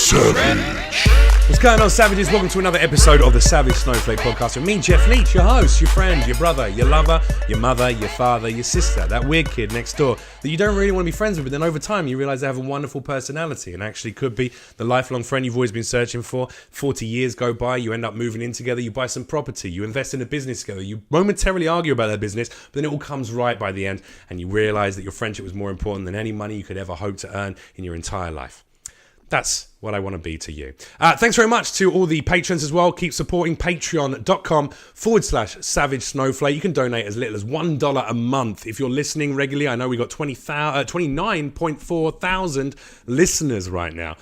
Savage. What's going on, Savages? Welcome to another episode of the Savage Snowflake podcast with me, Jeff Leach, your host, your friend, your brother, your lover, your mother, your father, your sister, that weird kid next door that you don't really want to be friends with, but then over time you realize they have a wonderful personality and actually could be the lifelong friend you've always been searching for. 40 years go by, you end up moving in together, you buy some property, you invest in a business together, you momentarily argue about their business, but then it all comes right by the end and you realize that your friendship was more important than any money you could ever hope to earn in your entire life. That's what I want to be to you. Thanks very much to all the patrons as well. Keep supporting patreon.com/Savage Snowflake. You can donate as little as $1 a month. If you're listening regularly, I know we got 29.4 thousand listeners right now.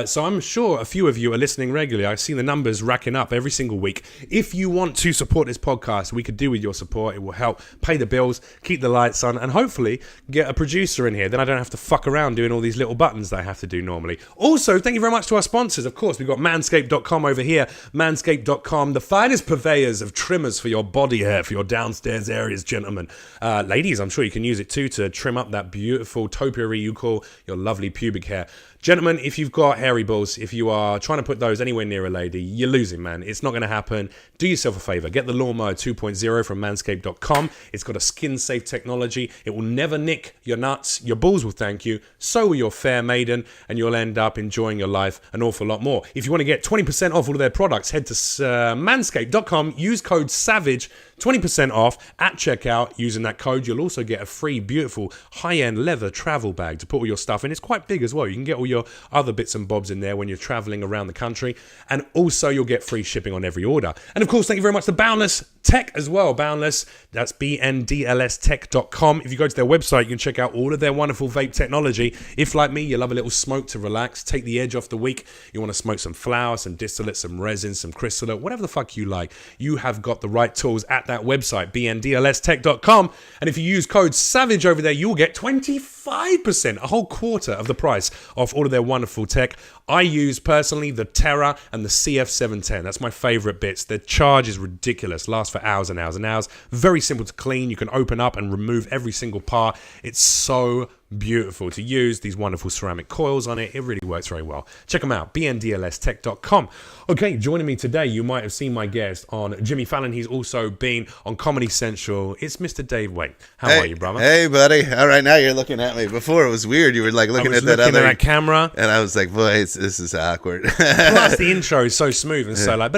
So I'm sure a few of you are listening regularly. I've seen the numbers racking up every single week. If you want to support this podcast, we could do with your support. It will help pay the bills, keep the lights on, and hopefully get a producer in here. Then I don't have to fuck around doing all these little buttons that I have to do normally. Also, thank you very much to our sponsors. Of course, we've got manscaped.com over here. Manscaped.com, the finest purveyors of trimmers for your body hair, for your downstairs areas, gentlemen. Ladies, I'm sure you can use it too to trim up that beautiful topiary you call your lovely pubic hair. Gentlemen, if you've got hairy balls, if you are trying to put those anywhere near a lady, you're losing, man. It's not going to happen. Do yourself a favor. Get the Lawnmower 2.0 from manscaped.com. It's got a SkinSafe Technology. It will never nick your nuts. Your balls will thank you. So will your fair maiden, and you'll end up enjoying your life an awful lot more. If you want to get 20% off all of their products, head to manscaped.com. Use code SAVAGE. 20% off at checkout using that code. You'll also get a free, beautiful, high-end leather travel bag to put all your stuff in. It's quite big as well. You can get all your other bits and bobs in there when you're traveling around the country. And also, you'll get free shipping on every order. And of course, thank you very much to Boundless Tech as well. Boundless, that's bndlstech.com. If you go to their website, you can check out all of their wonderful vape technology. If, like me, you love a little smoke to relax, take the edge off the week, you want to smoke some flour, some distillate, some resin, some crystallate, whatever the fuck you like, you have got the right tools at that website, bndlstech.com. And if you use code SAVAGE over there, you'll get 25%, a whole quarter of the price off all of their wonderful tech. I use personally the Terra and the CF710. That's my favorite bits. The charge is ridiculous, lasts for hours and hours and hours. Very simple to clean. You can open up and remove every single part. It's so beautiful to use. These wonderful ceramic coils on it. It really works very well. Check them out, bndlstech.com. Okay, joining me today, you might have seen my guest on Jimmy Fallon. He's also been on Comedy Central. It's Mr. Dave Waite. How are you, brother? Hey, buddy. All right, now you're looking at me. Before it was weird. You were like looking at that camera. And I was like, boy, this is awkward. Plus, the intro is so smooth and so like, I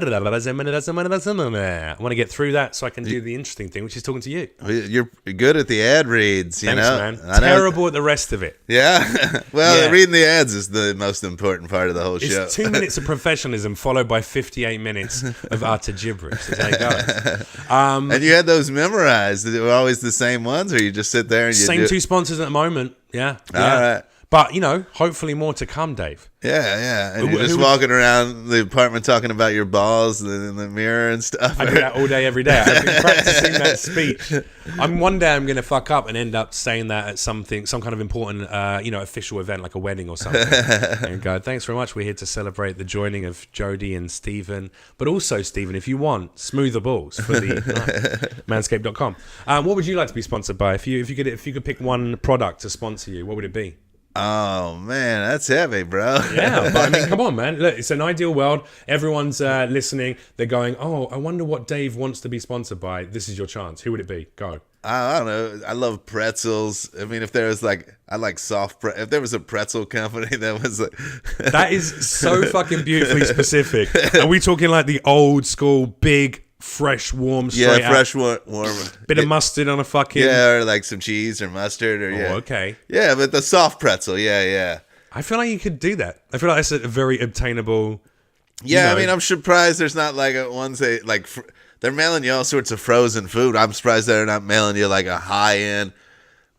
want to get through that so I can do the interesting thing, which is talking to you. You're good at the ad reads, you Thanks, know? man. Terrible at the rest of it. Yeah? Well, reading the ads is the most important part of the whole show. It's 2 minutes of professionalism followed by 58 minutes of utter gibberish. That's how it goes. And you had those memorized. They were always the same ones, or you just sit there and you Same two sponsors at the moment. Yeah. All right. But, you know, hopefully more to come, Dave. Yeah. And you're just walking around the apartment talking about your balls in the mirror and stuff. I do that all day, every day. I've been practicing that speech. One day I'm going to fuck up and end up saying that at some kind of important, official event like a wedding or something. And go, thanks very much. We're here to celebrate the joining of Jodie and Stephen. But also, Stephen, if you want, smoother balls for the manscaped.com. What would you like to be sponsored by? If you could pick one product to sponsor you, what would it be? Oh, man, that's heavy, bro. Yeah, but I mean, come on, man. Look, it's an ideal world. Everyone's listening. They're going, oh, I wonder what Dave wants to be sponsored by. This is your chance. Who would it be? Go. I don't know. I love pretzels. I mean, if there was I like soft if there was a pretzel company that was like... That is so fucking beautifully specific. Are we talking like the old school, big, fresh, warm, straight out? Fresh, warm. Bit of mustard on a fucking... Yeah, or like some cheese or mustard or okay. Yeah, but the soft pretzel, yeah. I feel like you could do that. I feel like that's a very obtainable... Yeah, I mean, I'm surprised there's not like ones that like... They're mailing you all sorts of frozen food. I'm surprised they're not mailing you like a high-end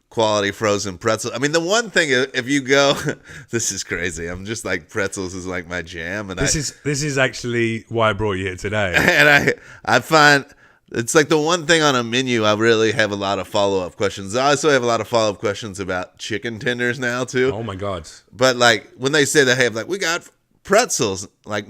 quality frozen pretzel. I mean, the one thing, if you go... This is crazy. I'm just like, pretzels is like my jam. And this is actually why I brought you here today. And I find... It's like the one thing on a menu I really have a lot of follow-up questions. I also have a lot of follow-up questions about chicken tenders now, too. Oh, my God. But, like, when they say that, hey, like, we got pretzels, like,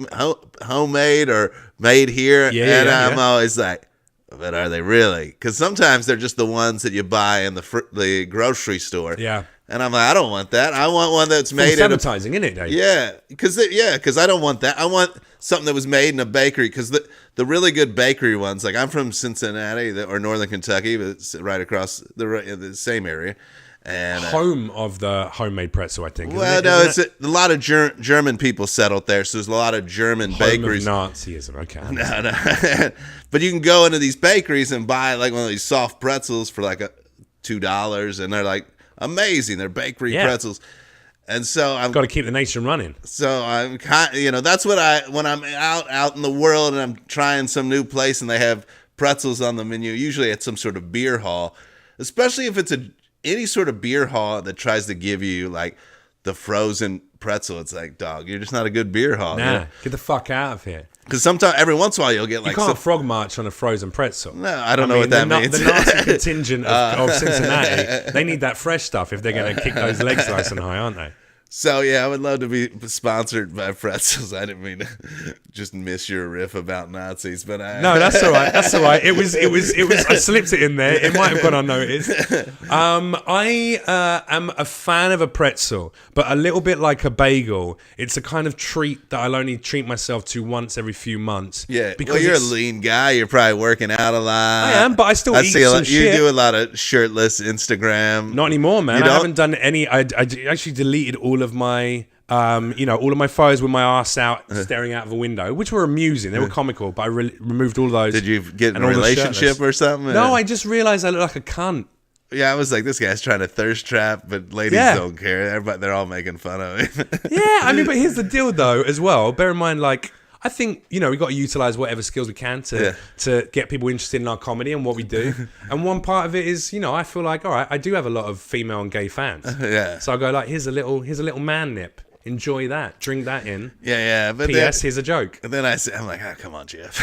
homemade or made here. I'm always like, but are they really? Because sometimes they're just the ones that you buy in the grocery store. Yeah. And I'm like, I don't want that. I want one that's made in advertising, isn't it, Dave? Yeah, because I don't want that. I want something that was made in a bakery. Because the really good bakery ones, like I'm from Cincinnati or Northern Kentucky, but it's right across the same area. And home of the homemade pretzel, I think. Well, no, it's a lot of German people settled there, so there's a lot of German bakeries. Of Nazism, okay. No. But you can go into these bakeries and buy like one of these soft pretzels for like $2, and they're like amazing. They're bakery pretzels, and so I've got to keep the nation running. So I'm that's what when I'm out in the world and I'm trying some new place and they have pretzels on the menu. Usually at some sort of beer hall, especially if it's any sort of beer hall that tries to give you like the frozen pretzel. It's like, dog, you're just not a good beer hall. Nah, get the fuck out of here. Because sometimes, every once in a while, you'll get like... You can't frog march on a frozen pretzel. No, I don't know what that means. The Nazi contingent of Cincinnati, they need that fresh stuff if they're going to kick those legs nice and high, aren't they? So, yeah, I would love to be sponsored by pretzels. I didn't mean to just miss your riff about Nazis, but No, that's all right. That's all right. It was. I slipped it in there. It might have gone unnoticed. I am a fan of a pretzel, but a little bit like a bagel. It's a kind of treat that I'll only treat myself to once every few months. Yeah, because you're a lean guy. You're probably working out a lot. I am, but I still eat some shit. You do a lot of shirtless Instagram. Not anymore, man. I haven't done any. I actually deleted all of my all of my photos with my ass out staring out of a window, which were amusing. They were comical, but I removed all those. Did you get in a relationship or something? No, I just realized I look like a cunt. Yeah, I was like, this guy's trying to thirst trap, but ladies don't care. They're all making fun of him. Yeah, I mean, but here's the deal, though, as well. Bear in mind, like, I think, we got to utilize whatever skills we can to get people interested in our comedy and what we do. And one part of it is, I feel like, all right, I do have a lot of female and gay fans. Yeah. So I go like, here's a little man nip. Enjoy that. Drink that in. Yeah. But P.S. Here's a joke. And then I'm like, come on, Jeff.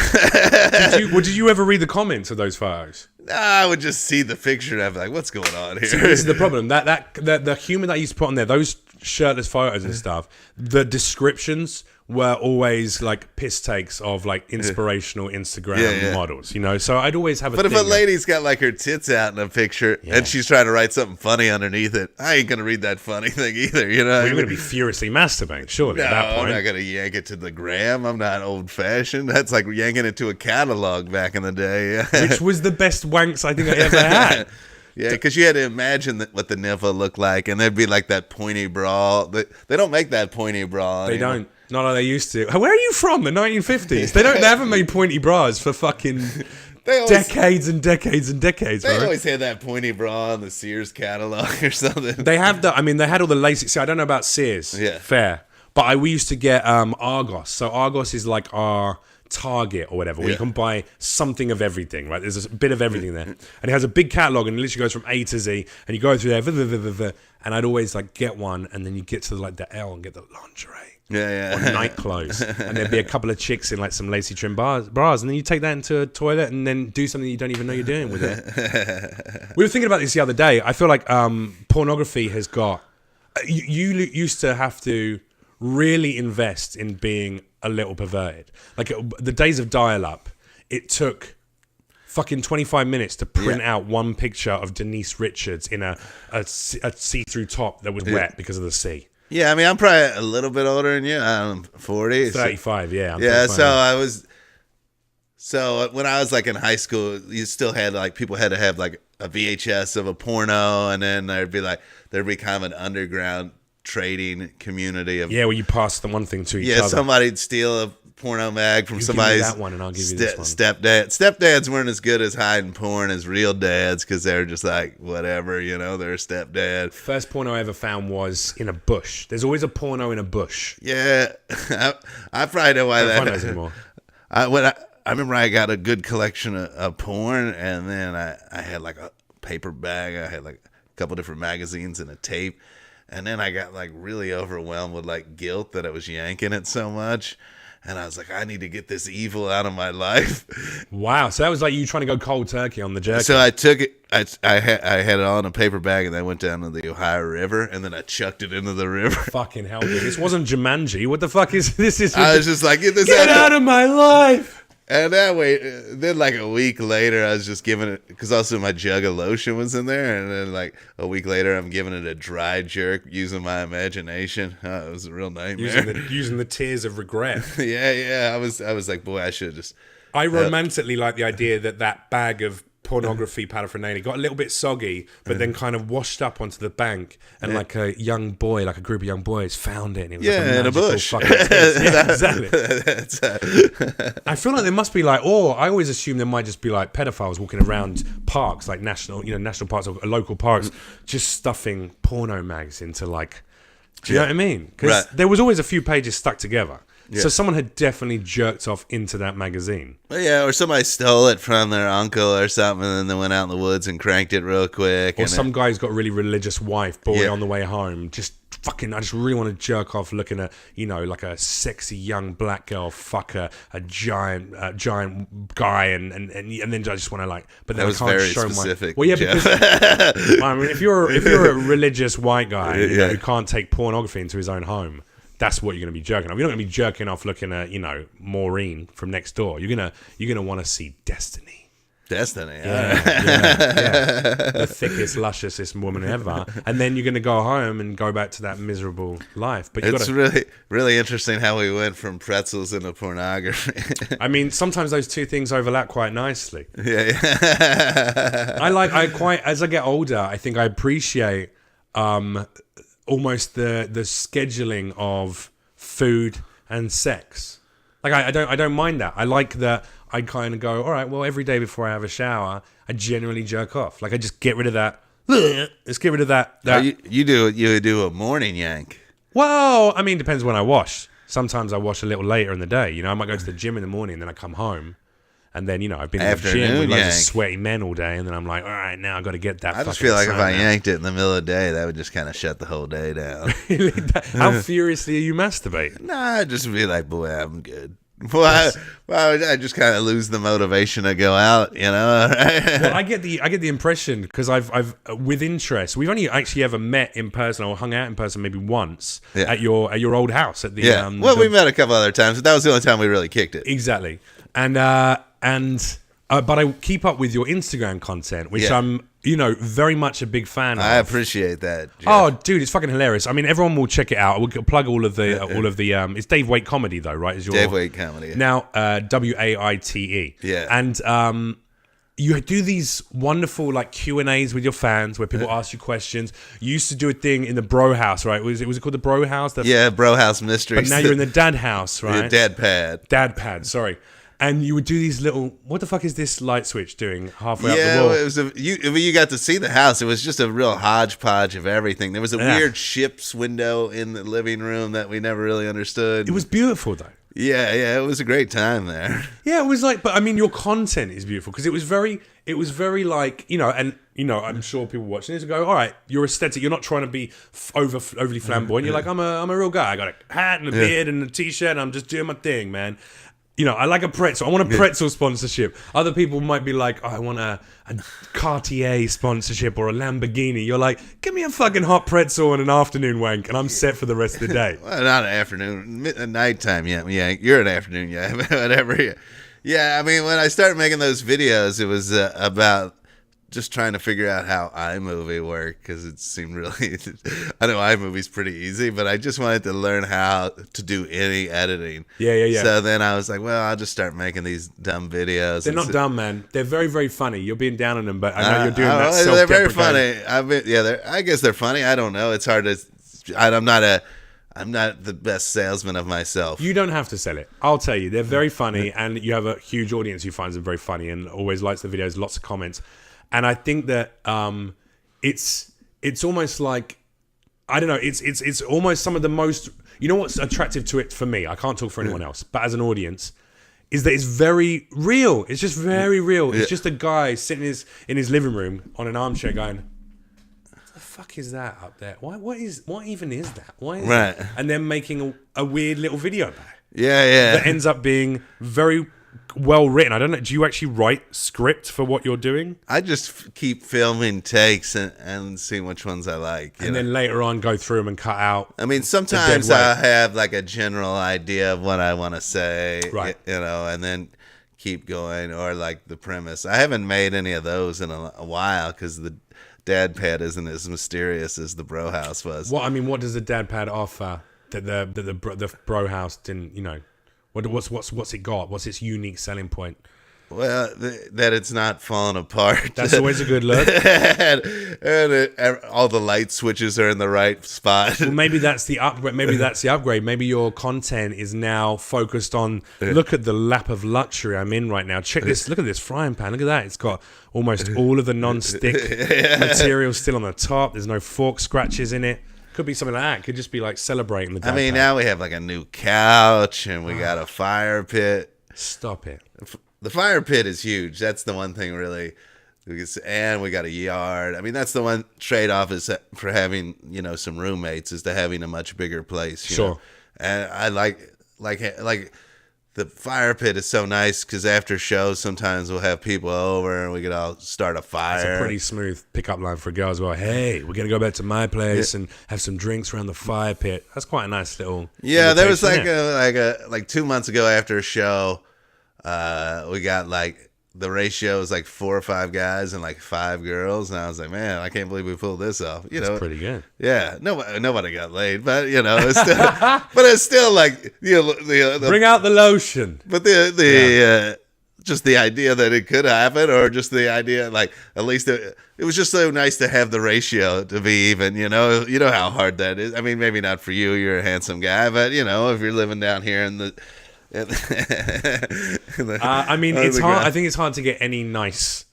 Did you ever read the comments of those photos? I would just see the picture and I'd be like, what's going on here? See, this is the problem. The humor that I used to put on there, those shirtless photos and stuff, the descriptions were always like piss takes of like inspirational Instagram models, So I'd always have a. But if a lady's got like her tits out in a picture and she's trying to write something funny underneath it, I ain't gonna read that funny thing either. Well, you're gonna be furiously masturbating, surely. No, at that point. I'm not gonna yank it to the gram. I'm not old fashioned. That's like yanking it to a catalog back in the day. Which was the best wanks I think I ever had. Yeah, because you had to imagine what the nipple looked like, and there'd be like that pointy bra. They don't make that pointy bra anymore. They don't. Not like they used to. Where are you from? The 1950s? They haven't made pointy bras for fucking decades and decades and decades. They always had that pointy bra in the Sears catalog or something. They have they had all the lacy. See, I don't know about Sears. Yeah, fair. But we used to get Argos. So Argos is like our Target or whatever, where you can buy something of everything, right? There's a bit of everything there, and it has a big catalog, and it literally goes from A to Z, and you go through there, and I'd always like get one, and then you get to like the L and get the lingerie. Or night clothes, and there'd be a couple of chicks in like some lacy trim bras, and then you take that into a toilet and then do something you don't even know you're doing with it. We were thinking about this the other day. I feel like pornography has got. You used to have to really invest in being a little perverted. Like the days of dial-up, it took fucking 25 minutes to print out one picture of Denise Richards in a see-through top that was wet because of the sea. Yeah, I mean, I'm probably a little bit older than you. I'm 40. 35, yeah. I'm 35. So when I was like in high school, you still had like, people had to have like a VHS of a porno, and then there'd be kind of an underground trading community of... Yeah, where you pass the one thing to each other. Yeah, somebody'd steal a porno mag from somebody's... Give me that one and I'll give you this one. Stepdads weren't as good as hiding porn as real dads, because they were just like, whatever, they're a stepdad. First porno I ever found was in a bush. There's always a porno in a bush. Yeah, I probably know why that... I don't find those anymore. I remember I got a good collection of porn, and then I had like a paper bag. I had like a couple different magazines and a tape. And then I got like really overwhelmed with like guilt that I was yanking it so much. And I was like, I need to get this evil out of my life. Wow. So that was like you trying to go cold turkey on the jerky. So I took it. I had it all in a paper bag, and I went down to the Ohio River, and then I chucked it into the river. Fucking hell, dude. This wasn't Jumanji. What the fuck is this? I was just like, get out of my life. And that way, then like a week later, I was just giving it, because also my jug of lotion was in there. And then like a week later, I'm giving it a dry jerk using my imagination. It was a real nightmare. Using the tears of regret. Yeah. I was like, boy, I should just. I romantically like the idea that bag of pornography paraphernalia got a little bit soggy, but then kind of washed up onto the bank, and like a young boy, like a group of young boys found it, and it was like a in a bush. Exactly. I feel like there must be like, or I always assume there might just be like pedophiles walking around parks, like national parks or local parks, just stuffing porno mags into like, do you know what I mean? Because there was always a few pages stuck together. Yeah. So someone had definitely jerked off into that magazine. Well, yeah, or somebody stole it from their uncle or something, and then they went out in the woods and cranked it real quick. Or some guy's got a really religious wife, boy, on the way home. I just really want to jerk off looking at, like a sexy young black girl fuck a giant guy, and then I just want to like, but then that was I can't very show specific. Well, yeah, because I mean, if you're a religious white guy who can't take pornography into his own home, that's what you're going to be jerking off. You're not going to be jerking off looking at, Maureen from next door. You're gonna want to see Destiny. Destiny, yeah. The thickest, lusciousest woman ever. And then you're going to go home and go back to that miserable life. But it's really, really interesting how we went from pretzels into pornography. I mean, sometimes those two things overlap quite nicely. Yeah. As I get older, I think I appreciate almost the scheduling of food and sex. Like I don't mind that. I like that. I kind of go, all right, well, every day before I have a shower, I generally jerk off. Like I just get rid of that. Let's get rid of that. You do a morning yank. Well, I mean, depends when I wash. Sometimes I wash a little later in the day. I might go to the gym in the morning, and then I come home. And then, I've been in the gym with loads of sweaty men all day, and then I'm like, all right, now I got to get that. I just feel like if I yanked it in the middle of the day, that would just kind of shut the whole day down. How furiously are you masturbating? Nah, I'd just be like, boy, I'm good. Well, I just kind of lose the motivation to go out, Well, I get the impression, because I've with interest. We've only actually ever met in person or hung out in person maybe once at your old house at the we met a couple other times, but that was the only time we really kicked it. Exactly, but I keep up with your Instagram content, which I'm very much a big fan of. I appreciate that, Jeff. Oh, dude, it's fucking hilarious. I mean, everyone will check it out. We'll plug all of the. It's Dave Waite Comedy, though, right? Dave Waite Comedy. Now, Waite. Yeah. And you do these wonderful like Q&As with your fans where people ask you questions. You used to do a thing in the Bro House, right? Was it called the Bro House? Bro House Mysteries. But now you're in the Dad House, right? Yeah, Dad Pad, sorry. And you would do these little. What the fuck is this light switch doing halfway up the wall? It was you got to see the house. It was just a real hodgepodge of everything. There was a weird ship's window in the living room that we never really understood. It was beautiful though. Yeah, it was a great time there. Yeah, it was like, but I mean, your content is beautiful because it was very like, I'm sure people watching this will go, all right, you're aesthetic. You're not trying to be overly flamboyant. You're like, I'm a real guy. I got a hat and a beard and a t-shirt. And I'm just doing my thing, man. I like a pretzel. I want a pretzel sponsorship. Other people might be like, I want a Cartier sponsorship or a Lamborghini. You're like, give me a fucking hot pretzel and an afternoon wank, and I'm set for the rest of the day. Well, not an afternoon, nighttime. Yeah, you're an afternoon. Yeah, whatever. Yeah, I mean, when I started making those videos, it was about just trying to figure out how iMovie worked, because it seemed really, I know iMovie's pretty easy, but I just wanted to learn how to do any editing. Yeah. So then I was like, well, I'll just start making these dumb videos. They're not dumb, man. They're very, very funny. You're being down on them, but I know you're doing that They're very self-deprecating. funny. I guess they're funny. I don't know. It's hard to, I'm not the best salesman of myself. You don't have to sell it. I'll tell you, they're very funny, and you have a huge audience who finds them very funny and always likes the videos, lots of comments. And I think that it's almost like, I don't know, it's almost some of the most, what's attractive to it for me, I can't talk for anyone else, but as an audience, is that it's very real. It's just very real. It's just a guy sitting in his living room on an armchair going, what the fuck is that up there? What even is that? Why is right. that? And then making a weird little video about it. Yeah. That ends up being very well written. I don't know. Do you actually write script for what you're doing? I just keep filming takes and see which ones I like. And then later on go through them and cut out. I mean, sometimes I have like a general idea of what I want to say, right. And then keep going, or like the premise. I haven't made any of those in a while because the dad pad isn't as mysterious as the bro house was. What does the dad pad offer that the bro house didn't? What's it got? What's its unique selling point? Well, that it's not falling apart. That's always a good look. and all the light switches are in the right spot. Well, maybe that's the upgrade. Maybe your content is now focused on, look at the lap of luxury I'm in right now. Check this. Look at this frying pan. Look at that. It's got almost all of the non-stick material still on the top. There's no fork scratches in it. Could be something like that. Could just be like celebrating the dad pad. Now we have like a new couch and we got a fire pit. Stop it. The fire pit is huge. That's the one thing really. And we got a yard. That's the one trade-off is for having, some roommates is to having a much bigger place. Sure. Know? And I like the fire pit is so nice because after shows, sometimes we'll have people over and we could all start a fire. It's a pretty smooth pickup line for a girl as well. Hey, we're going to go back to my place and have some drinks around the fire pit. That's quite a nice little. Yeah, there was like 2 months ago after a show, we got like the ratio was like 4 or 5 guys and like 5 girls, and I was like, man, I can't believe we pulled this off. That's pretty good. Yeah, nobody got laid, but it's still, but it's still like the bring out the lotion. But just the idea that it could happen, or just the idea like at least it was just so nice to have the ratio to be even. You know how hard that is. Maybe not for you. You're a handsome guy, but if you're living down here in the it's hard. I think it's hard to get any nice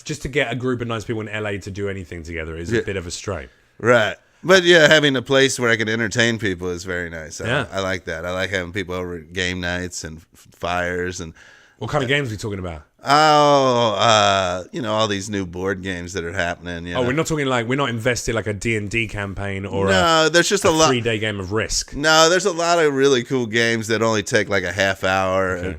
just to get a group of nice people in LA to do anything together is a bit of a strain. Right. But yeah, having a place where I can entertain people is very nice. I like that. I like having people over at game nights and fires. And what kind of games are we talking about? All these new board games that are happening. We're not talking we're not invested like a D&D campaign or there's just a 3-day game of Risk. No, there's a lot of really cool games that only take like a half hour. Okay.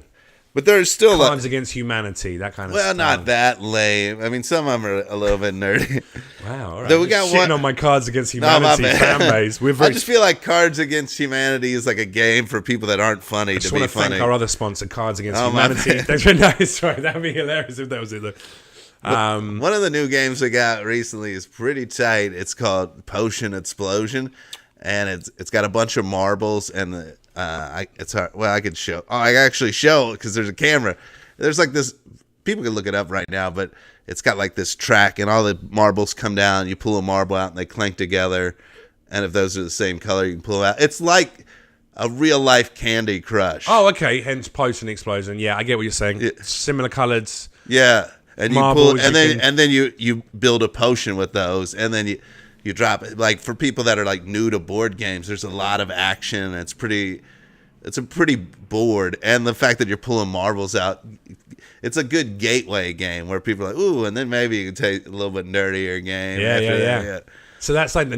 But there's still Cards Against Humanity, that kind of stuff. Well, not that lame. Some of them are a little bit nerdy. Wow, all right. We got shitting on my Cards Against Humanity fan base. I just feel like Cards Against Humanity is like a game for people that aren't funny to be funny. I just want to thank our other sponsor, Cards Against Humanity. They've been nice, right? That'd be hilarious if that was it. One of the new games we got recently is pretty tight. It's called Potion Explosion, and it's got a bunch of marbles and it's hard. Well, I could show. Oh, I actually show because there's a camera. There's like this. People can look it up right now, but it's got like this track, and all the marbles come down. You pull a marble out, and they clank together. And if those are the same color, you can pull them out. It's like a real life Candy Crush. Oh, okay. Hence Potion Explosion. Yeah, I get what you're saying. Yeah. Similar colors. Yeah, and marbles, you pull, and then you build a potion with those, and then you drop it. Like for people that are like new to board games, there's a lot of action. It's a pretty board, and the fact that you're pulling marbles out, it's a good gateway game where people are like, ooh, and then maybe you can take a little bit nerdier game. Yeah. So that's like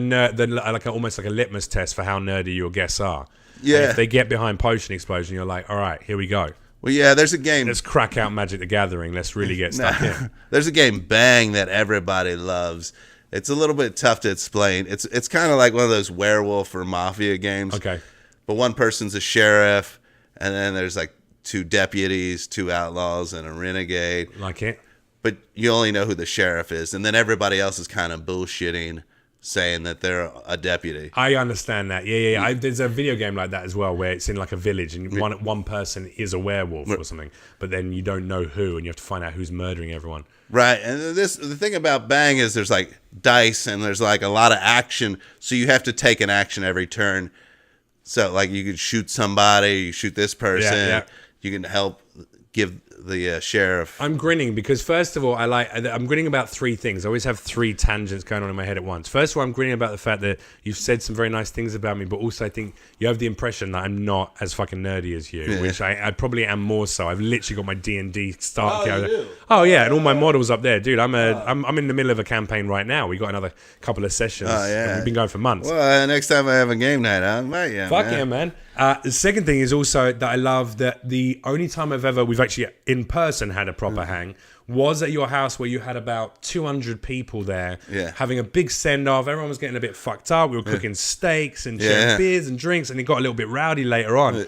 almost like a litmus test for how nerdy your guests are. Yeah. And if they get behind Potion Explosion, you're like, all right, here we go. Well, yeah, there's a game. Let's crack out Magic the Gathering. Let's really get stuck in. There's a game, Bang, that everybody loves. It's a little bit tough to explain. It's kind of like one of those werewolf or mafia games. Okay. But one person's a sheriff, and then there's like 2 deputies, 2 outlaws, and a renegade. Like it. But you only know who the sheriff is, and then everybody else is kind of bullshitting, saying that they're a deputy. I understand that. Yeah. There's a video game like that as well, where it's in like a village, and one person is a werewolf or something, but then you don't know who, and you have to find out who's murdering everyone. Right, and the thing about Bang is there's like dice, and there's like a lot of action, so you have to take an action every turn. So, like, you could shoot somebody, you shoot this person, you can help give the sheriff. I'm grinning because, first of all, I'm grinning about 3 things. I always have 3 tangents going on in my head at once. First of all, I'm grinning about the fact that you've said some very nice things about me, but also I think you have the impression that I'm not as fucking nerdy as you, which I probably am more so. I've literally got my D&D start kit. Oh, yeah, and all my models up there. Dude, I'm in the middle of a campaign right now. We got another couple of sessions. Oh, yeah. And we've been going for months. Well, next time I have a game night, I'll invite you. Fuck yeah, man. The second thing is also that I love that the only time we've actually in person had a proper hang was at your house, where you had about 200 people there having a big send-off. Everyone was getting a bit fucked up. We were cooking steaks and sharing beers and drinks, and it got a little bit rowdy later on.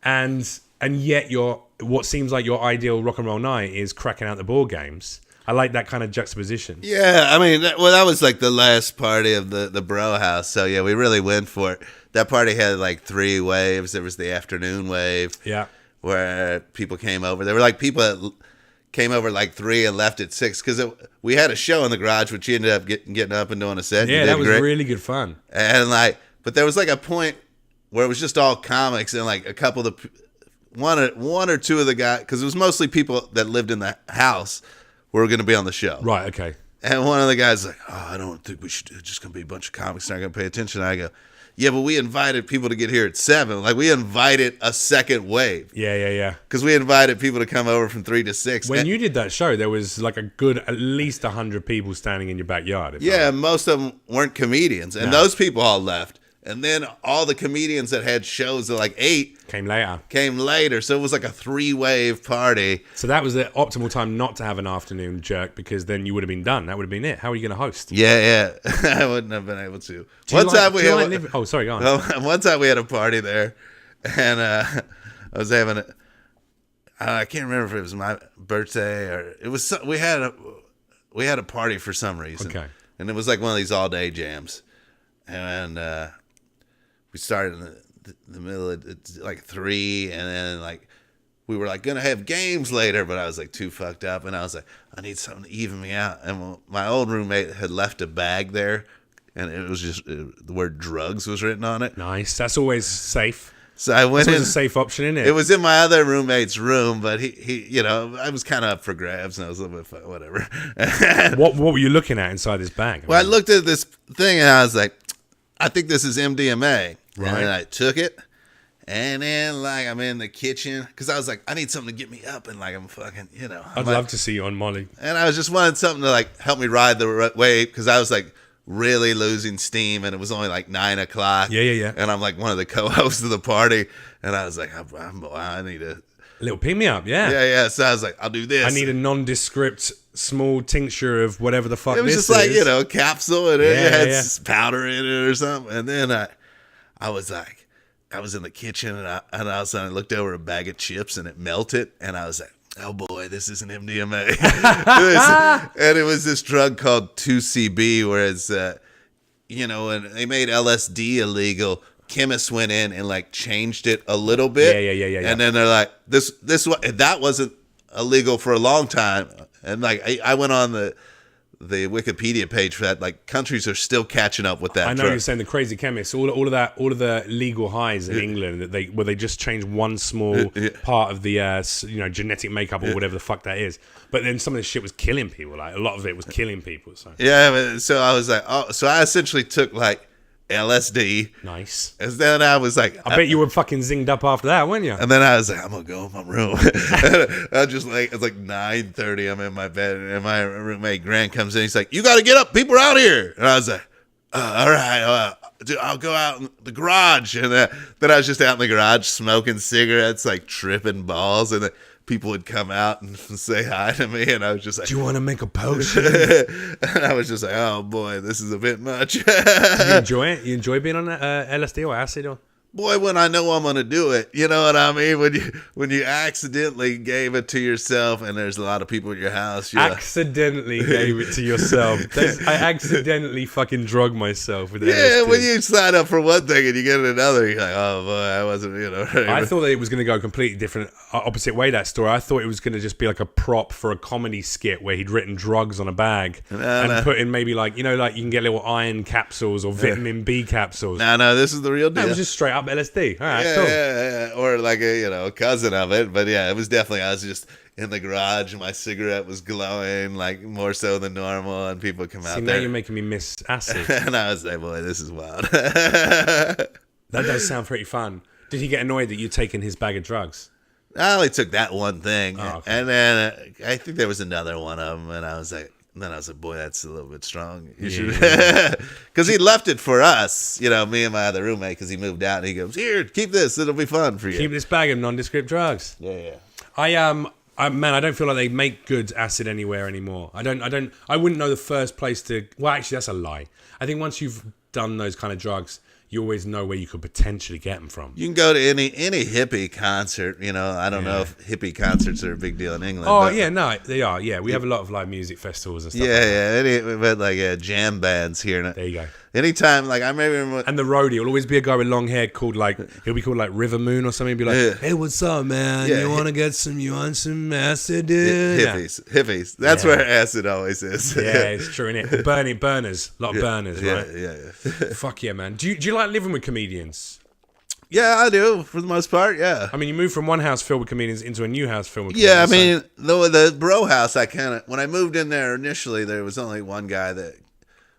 And yet you're what seems like your ideal rock and roll night is cracking out the board games. I like that kind of juxtaposition. Yeah, I mean, that was like the last party of the bro house. So yeah, we really went for it. That party had like 3 waves. There was the afternoon wave. Yeah. Where people came over. There were like people that came over like 3 and left at 6 because we had a show in the garage, which you ended up getting up and doing a set. Yeah, that was really good fun. And like, but there was like a point where it was just all comics and like a couple of one or two of the guys, because it was mostly people that lived in the house were going to be on the show. Right. Okay. And one of the guys was like, "Oh, I don't think we should. It's just going to be a bunch of comics not going to pay attention." And I go, "Yeah, but we invited people to get here at 7. Like we invited a second wave. Yeah. Because we invited people to come over from 3 to 6. When you did that show, there was like a good at least 100 people standing in your backyard. Yeah, most of them weren't comedians, and those people all left. And then all the comedians that had shows at like 8 came later. So it was like a 3-wave party. So that was the optimal time not to have an afternoon jerk, because then you would have been done. That would have been it. How are you going to host? Yeah. I wouldn't have been able to. Oh, sorry, go on. One time we had a party there, and I was having I can't remember if it was my birthday or it was. We had a party for some reason. Okay. And it was like one of these all-day jams, and we started in the middle of like 3, and then like we were like gonna have games later, but I was like too fucked up, and I was like, I need something to even me out. And my old roommate had left a bag there, and it was just the word drugs was written on it. Nice. That's always safe. So I went in. It's a safe option, isn't it? It was in my other roommate's room, but he I was kind of up for grabs, and I was a little bit whatever. What were you looking at inside this bag? Well, I looked at this thing, and I was like, I think this is MDMA. Right. And then I took it, and then like I'm in the kitchen because I was like, I need something to get me up, and like I'm fucking, I'd love to see you on Molly. And I was just wanting something to like help me ride the wave because I was like really losing steam, and it was only like 9 o'clock. Yeah. And I'm like one of the co-hosts of the party, and I was like, I need a little pick me up, yeah. Yeah. So I was like, I'll do this. I need a nondescript small tincture of whatever the fuck it was this just is. like, capsule, and it had powder in it or something. And then I was like, I was in the kitchen, and all of a sudden I looked over a bag of chips, and it melted, and I was like, oh boy, this is an MDMA. And it was this drug called 2CB, whereas, when they made LSD illegal, chemists went in and like changed it a little bit. Yeah. And then they're like, that wasn't illegal for a long time. And like, I went on the Wikipedia page for that. Like, countries are still catching up with that. I know drug. you're saying the crazy chemists, all of the legal highs in England where they just change one small part of the genetic makeup or whatever the fuck that is. But then some of this shit was killing people. Like a lot of it was killing people. So so I was like, so I essentially took like LSD. Nice. And then I was like, I bet you were fucking zinged up after that, weren't you? And then I was like, I'm gonna go in my room. I just like, it's like 9:30. I'm in my bed, and my roommate Grant comes in. He's like, "You got to get up. People are out here." And I was like, "All right, dude, I'll go out in the garage." And then I was just out in the garage smoking cigarettes, like tripping balls, and then people would come out and say hi to me, and I was just like, "Do you want to make a potion?" And I was just like, "Oh boy, this is a bit much." Do you enjoy it? You enjoy being on LSD or acid? Or? Boy, when I know I'm gonna do it, you know what I mean. When you accidentally gave it to yourself, and there's a lot of people in your house, accidentally gave it to yourself. I accidentally fucking drugged myself with LSD. Yeah, when you sign up for one thing and you get another, you're like, oh boy, I wasn't, ready. I thought that it was going to go completely different, opposite way. That story. I thought it was going to just be like a prop for a comedy skit where he'd written drugs on a bag and put in maybe like you can get little iron capsules or vitamin B capsules. No, this is the real deal. That was just straight up LSD. All right, cool. Yeah. Or like a cousin of it, but yeah, it was definitely. I was just in the garage, and my cigarette was glowing like more so than normal, and people come out there. Now you're making me miss acid. And I was like, boy, this is wild. That does sound pretty fun. Did he get annoyed that you'd taken his bag of drugs? I only took that one thing, okay. And then I think there was another one of them, and I was like, boy, that's a little bit strong. You should, because he left it for us, me and my other roommate, because he moved out, and he goes, here, keep this, it'll be fun for you. Keep this bag of nondescript drugs. Yeah. I don't feel like they make good acid anywhere anymore. I wouldn't know the first place to. Well, actually, that's a lie. I think once you've done those kind of drugs, you always know where you could potentially get them from. You can go to any hippie concert. I don't know if hippie concerts are a big deal in England. Oh, but, yeah, no, they are. Yeah, we have a lot of live music festivals and stuff. But like jam bands here. There you go. Anytime, like I remember. And the roadie will always be a guy with long hair called he'll be called River Moon or something. He'll be like, hey, what's up, man? You want some acid, dude? Hippies. That's where acid always is. Yeah, it's true, innit? Burners. A lot of burners, right? Yeah. Fuck yeah, man. Do you like living with comedians? Yeah, I do, for the most part, yeah. I mean, you moved from one house filled with comedians into a new house filled with comedians. Yeah, I mean, the bro house, when I moved in there initially, there was only one guy that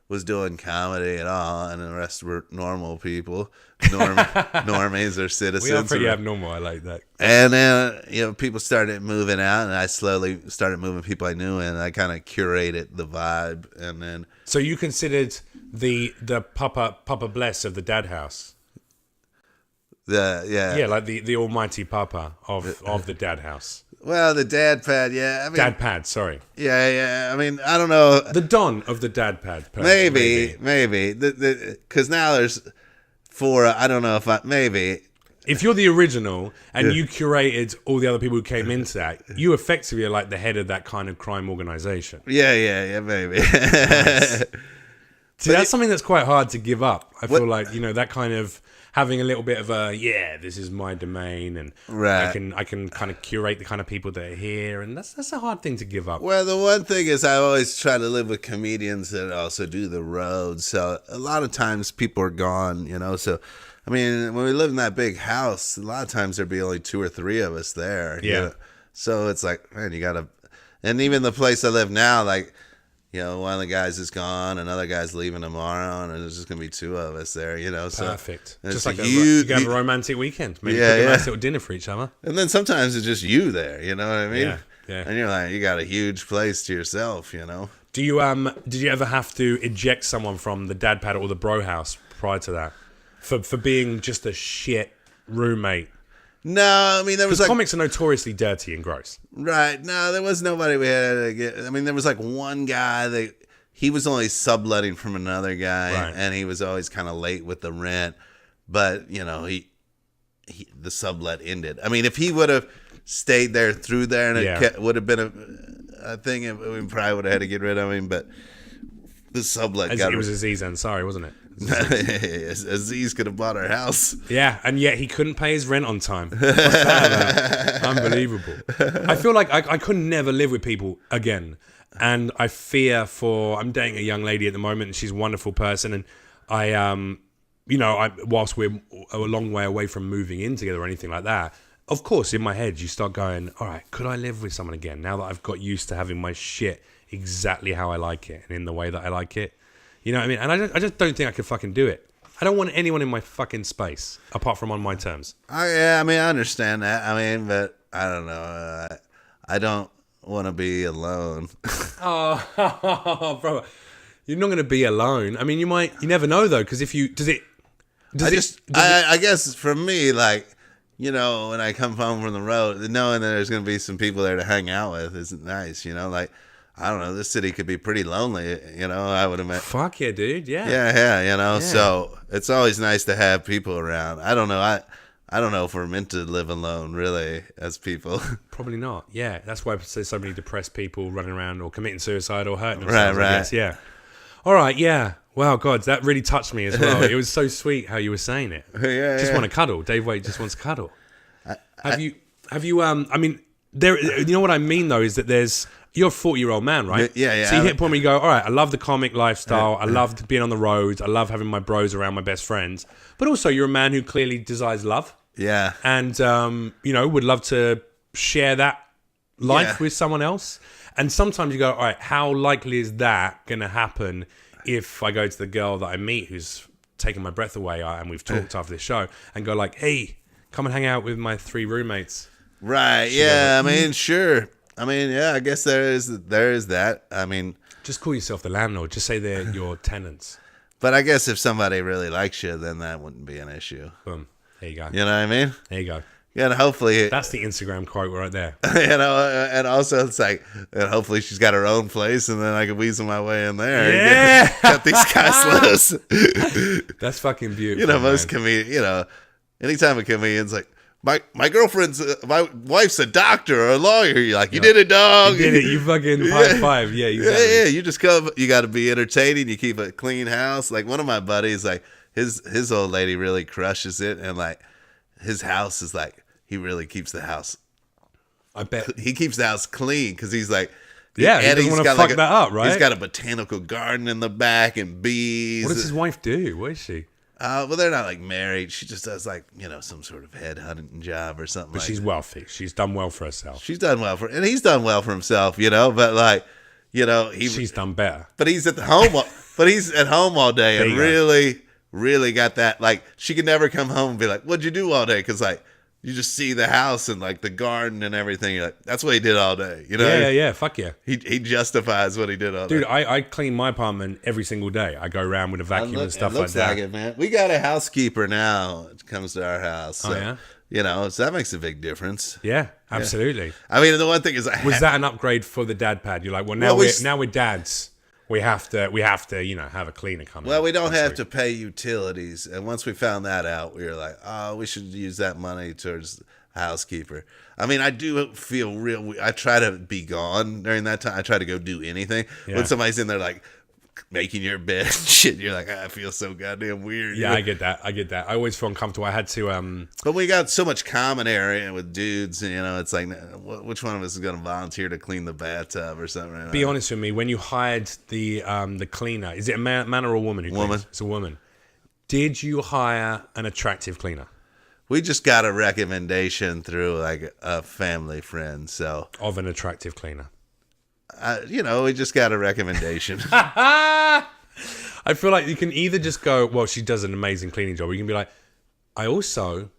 was doing comedy at all, and the rest were normal people, normies or citizens. We are pretty abnormal. I like that. And then people started moving out, and I slowly started moving people I knew, and I kind of curated the vibe, and then. So you considered the Papa Bless of the dad house. Like the almighty Papa of the dad house. Well, the dad pad, yeah. I mean, dad pad, sorry. Yeah. I mean, I don't know. The Don of the dad pad. Maybe. Because now there's 4. I don't know if maybe. If you're the original and you curated all the other people who came into that, you effectively are like the head of that kind of crime organization. Yeah, maybe. Nice. See, that's something that's quite hard to give up. I feel like, that kind of having a little bit of this is my domain, and I can kind of curate the kind of people that are here, and that's a hard thing to give up. Well, the one thing is I always try to live with comedians that also do the road, so a lot of times people are gone, so I mean, when we live in that big house, a lot of times there'd be only 2 or 3 of us there. Yeah. So it's like, man, you gotta, and even the place I live now, like, one of the guys is gone, another guy's leaving tomorrow, and there's just gonna be 2 of us there, So perfect. Just like you can have a romantic weekend. Maybe cook a nice little dinner for each other. And then sometimes it's just you there, you know what I mean? Yeah. And you're like, you got a huge place to yourself, Do you did you ever have to eject someone from the dad pad or the bro house prior to that for being just a shit roommate? No, I mean, there was comics are notoriously dirty and gross. Right. No, there was nobody we had to get. I mean, there was one guy that he was only subletting from another guy, and he was always kind of late with the rent. But the sublet ended. I mean, if he would have stayed there through there, and it would have been a thing, we probably would have had to get rid of him. But the sublet It was Aziz Ansari, wasn't it? Aziz could have bought our house. Yeah, and yet he couldn't pay his rent on time. What's that about? Unbelievable. I feel like I could never live with people again. And I fear I'm dating a young lady at the moment, and she's a wonderful person. And whilst we're a long way away from moving in together or anything like that, of course, in my head, you start going, all right, could I live with someone again now that I've got used to having my shit exactly how I like it and in the way that I like it? You know what I mean? And I just don't think I could fucking do it. I don't want anyone in my fucking space apart from on my terms. I mean, I understand that. I mean, but I don't know. I don't want to be alone. Oh, bro. You're not going to be alone. I mean, you never know though, because if you, I guess for me, like, when I come home from the road, knowing that there's going to be some people there to hang out with is nice, like, I don't know, this city could be pretty lonely, I would imagine. Fuck yeah, dude, yeah. Yeah, so it's always nice to have people around. I don't know, I don't know if we're meant to live alone, really, as people. Probably not, yeah. That's why there's so many depressed people running around or committing suicide or hurting themselves, right. I guess, yeah. All right, yeah. Wow, God, that really touched me as well. It was so sweet how you were saying it. Just want to cuddle. Dave Waite just wants to cuddle. Have you, I mean, there. You know what I mean, though, is that you're a 40-year-old man, right? Yeah. So you hit a point where you go, all right, I love the comic lifestyle. I love being on the roads. I love having my bros around, my best friends. But also, you're a man who clearly desires love. Yeah. And, would love to share that life with someone else. And sometimes you go, all right, how likely is that going to happen if I go to the girl that I meet who's taking my breath away, and we've talked after this show, and go like, hey, come and hang out with my 3 roommates. Right, yeah, I mean, sure. I mean, yeah, I guess there is that. I mean, just call yourself the landlord. Just say they're your tenants. But I guess if somebody really likes you, then that wouldn't be an issue. Boom. There you go. You know what I mean? There you go. and hopefully That's the Instagram quote right there. And also it's like, and hopefully she's got her own place, and then I can weasel my way in there. Yeah. And cut these guys loose. That's fucking beautiful. Most comedians, anytime a comedian's like, my girlfriend's, my wife's a doctor or a lawyer. You're like, you did it, dog. You did it. You fucking high five. Yeah, exactly. Yeah. You just come. You got to be entertaining. You keep a clean house. Like one of my buddies, like his old lady really crushes it, and like his house is like he really keeps the house. I bet He keeps the house clean because he's like. Yeah, he doesn't want to fuck that up, right? He's got a botanical garden in the back and bees. What does his wife do? What is she? Well, they're not like married. She just does like, some sort of head hunting job or something. But she's wealthy. She's done well for herself. She's done well and he's done well for himself, but like, she's done better. But he's at home. But he's at home all day and really, really got that. Like, she can never come home and be like, "What'd you do all day?" Because like, you just see the house and like the garden and everything. You're like, that's what he did all day. Yeah. Fuck yeah. He justifies what he did all day. Dude, I clean my apartment every single day. I go around with a vacuum and stuff like that. It, man. We got a housekeeper now. It comes to our house. So, so that makes a big difference. Yeah, absolutely. Yeah. I mean, the one thing is, was that an upgrade for the dad pad? You're like, well, now we're dads. We have to, have a cleaner come in. Well, we don't have to pay utilities. And once we found that out, we were like, we should use that money towards housekeeper. I mean, I do feel I try to be gone during that time. I try to go do anything. When somebody's in there, like, making your bed and shit, you're like, I feel so goddamn weird. Yeah, I get that. I always feel uncomfortable. I had to but we got so much common area with dudes, and it's like, which one of us is going to volunteer to clean the bathtub or something? Right? Be honest with me. When you hired the cleaner, is it a man or a woman who cleans? Woman. It's a woman. Did you hire an attractive cleaner? We just got a recommendation through like a family friend, so of an attractive cleaner. We just got a recommendation. I feel like you can either just go, well, she does an amazing cleaning job, or you can be like, I also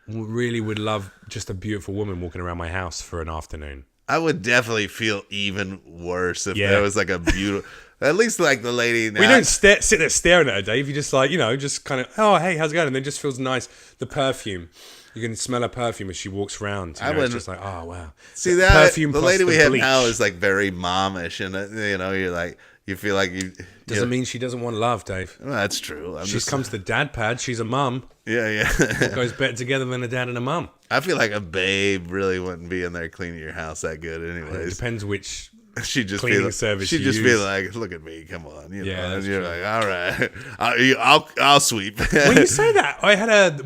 really would love just a beautiful woman walking around my house for an afternoon. I would definitely feel even worse if there was like a beautiful, at least like the lady now. We don't sit there staring at her, Dave. You just like, just kind of, oh, hey, how's it going? And then it just feels nice. The perfume. You can smell her perfume as she walks around. It's just like, oh, wow. See that? Perfume the lady we have now is like very momish. And, you're like, you feel like you... Doesn't mean she doesn't want love, Dave. Well, that's true. She's come to the dad pad. She's a mum. Yeah. What goes better together than a dad and a mum? I feel like a babe really wouldn't be in there cleaning your house that good anyways. It depends which... She'd just cleaning be like, service. She'd just be like, "Look at me, come on." And you're true. like, "All right, I'll sweep." When you say that,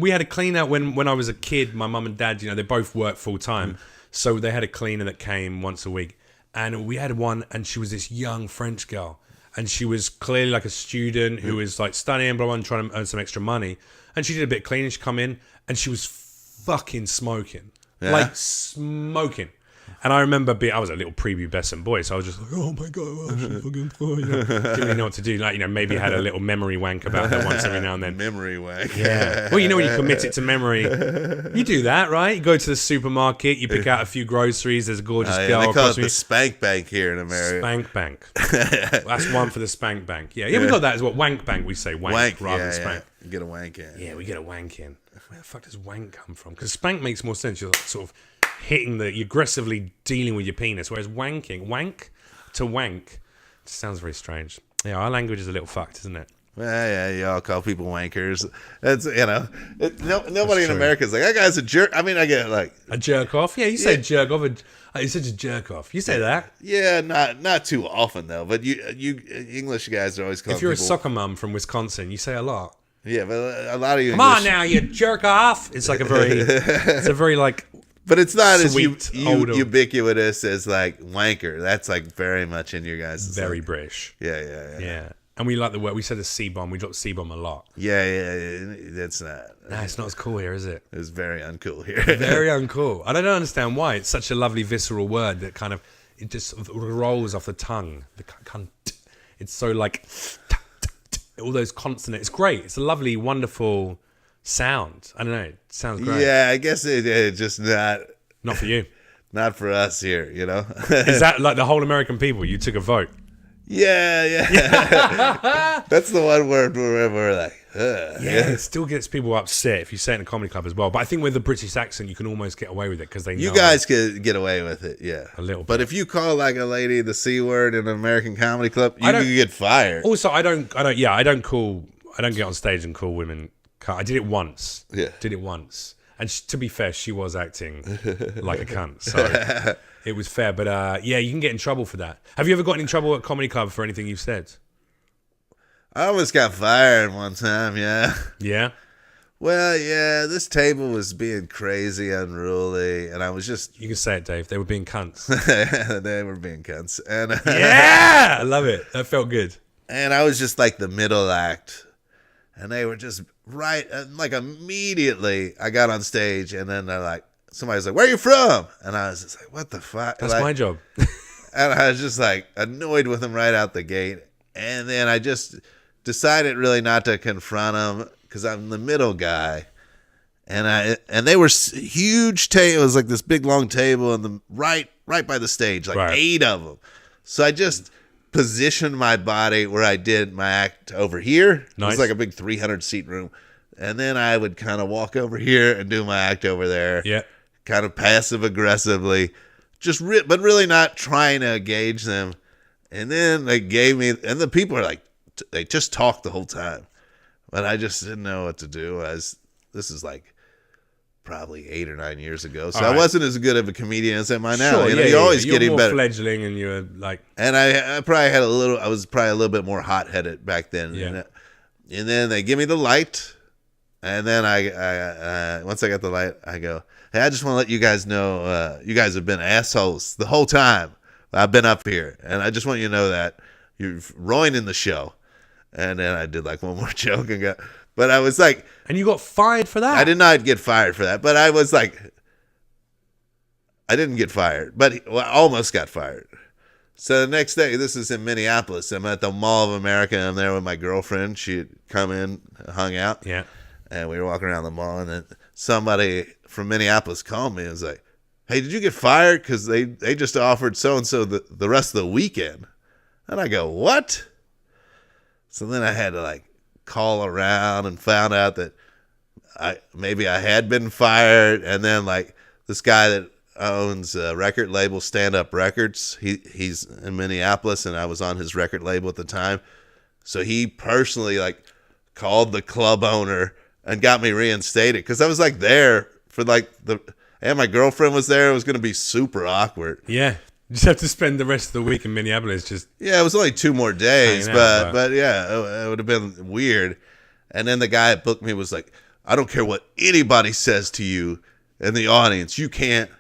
we had a cleaner when I was a kid. My mum and dad, they both worked full time, so they had a cleaner that came once a week, and we had one, and she was this young French girl, and she was clearly like a student who was like studying, blah blah, and trying to earn some extra money, and she did a bit of cleaning. She come in, and she was fucking smoking, like smoking. And I remember I was a little prepubescent boy, so I was just like, oh my God, she's fucking cool. Didn't really know what to do. Like, maybe had a little memory wank about her once every now and then. Memory wank. Yeah. Well, when you commit it to memory, you do that, right? You go to the supermarket, you pick out a few groceries, there's a gorgeous girl. They call it the spank bank here in America. Spank bank. That's one for the spank bank. Yeah, we got that as well. Wank bank, we say wank rather than spank. You get a wank in. Yeah, we get a wank in. Where the fuck does wank come from? Because spank makes more sense. You're like sort of hitting you're aggressively dealing with your penis, whereas wank just sounds very strange. Yeah, our language is a little fucked, isn't it? Well, yeah, you all call people wankers. It's nobody in America is like, that guy's a jerk. I mean, I get like a jerk off. Yeah, you say jerk off. You're such a jerk off. You say that. Yeah, not too often though. But you English guys are always calling. If you're a soccer mum from Wisconsin, you say a lot. Yeah, but a lot of you. Come on now, you jerk off. It's like it's a very like. But it's not sweet, as ubiquitous as like wanker. That's like very much in your guys. Very British. Yeah. And we like the word. We said a C-bomb. We dropped C-bomb a lot. Yeah. That's not. Nah, it's not as cool here, is it? It's very uncool here. Very uncool. I don't understand why. It's such a lovely visceral word that kind of it just rolls off the tongue. It's so like all those consonants. It's great. It's a lovely, wonderful sound. I don't know. It sounds great. Yeah, I guess it just not for you. Not for us here, Is that like the whole American people? You took a vote. Yeah. That's the one word where we're like, It still gets people upset if you say it in a comedy club as well. But I think with the British accent, you can almost get away with it because they know. You guys could get away with it, yeah. A little bit. But if you call like a lady the C word in an American comedy club, you could get fired. Also, I don't get on stage and call women. I did it once. Yeah. And to be fair, she was acting like a cunt. So it was fair. But you can get in trouble for that. Have you ever gotten in trouble at comedy club for anything you've said? I almost got fired one time, yeah. Yeah? Well, yeah, this table was being crazy, unruly, and I was just... You can say it, Dave. They were being cunts. They were being cunts. And yeah! I love it. That felt good. And I was just like the middle act, and they were just right, like immediately I got on stage, and then they're like, somebody's like, where are you from? And I was just like, what the fuck? That's like, my job. And I was just like annoyed with them right out the gate. And then I just decided really not to confront them because I'm the middle guy. And they were huge table. It was like this big long table and the right by the stage, like 8 of them. So I just positioned my body where I did my act over here. Nice. It was like a big 300 seat room. And then I would kind of walk over here and do my act over there. Yeah. Kind of passive aggressively, but really not trying to engage them. And then they gave me, and the people are like, they just talked the whole time. But I just didn't know what to do. This is like probably 8 or 9 years ago. So I wasn't as good of a comedian as I am now. Sure, you're always you're getting more better. Fledgling and you're like. And I probably had I was probably a little bit more hot headed back then. Yeah. And then they give me the light. And then I once I got the light, I go, hey, I just want to let you guys know, you guys have been assholes the whole time I've been up here. And I just want you to know that you're ruining the show. And then I did like one more joke but I was like. And you got fired for that? I did not get fired for that, but I was like, I didn't get fired, but I almost got fired. So the next day, this is in Minneapolis. I'm at the Mall of America. I'm there with my girlfriend. She had come in, hung out. Yeah. And we were walking around the mall, and then somebody from Minneapolis called me and was like, hey, did you get fired? Because they just offered so-and-so the rest of the weekend. And I go, what? So then I had to like call around and found out that maybe I had been fired. And then like this guy that owns a record label, Stand Up Records, he's in Minneapolis, and I was on his record label at the time. So he personally like called the club owner and got me reinstated because I was like there for like and my girlfriend was there. It was going to be super awkward. Yeah. You just have to spend the rest of the week in Minneapolis. Yeah, it was only 2 more days, but yeah, it would have been weird. And then the guy that booked me was like, I don't care what anybody says to you in the audience. You can't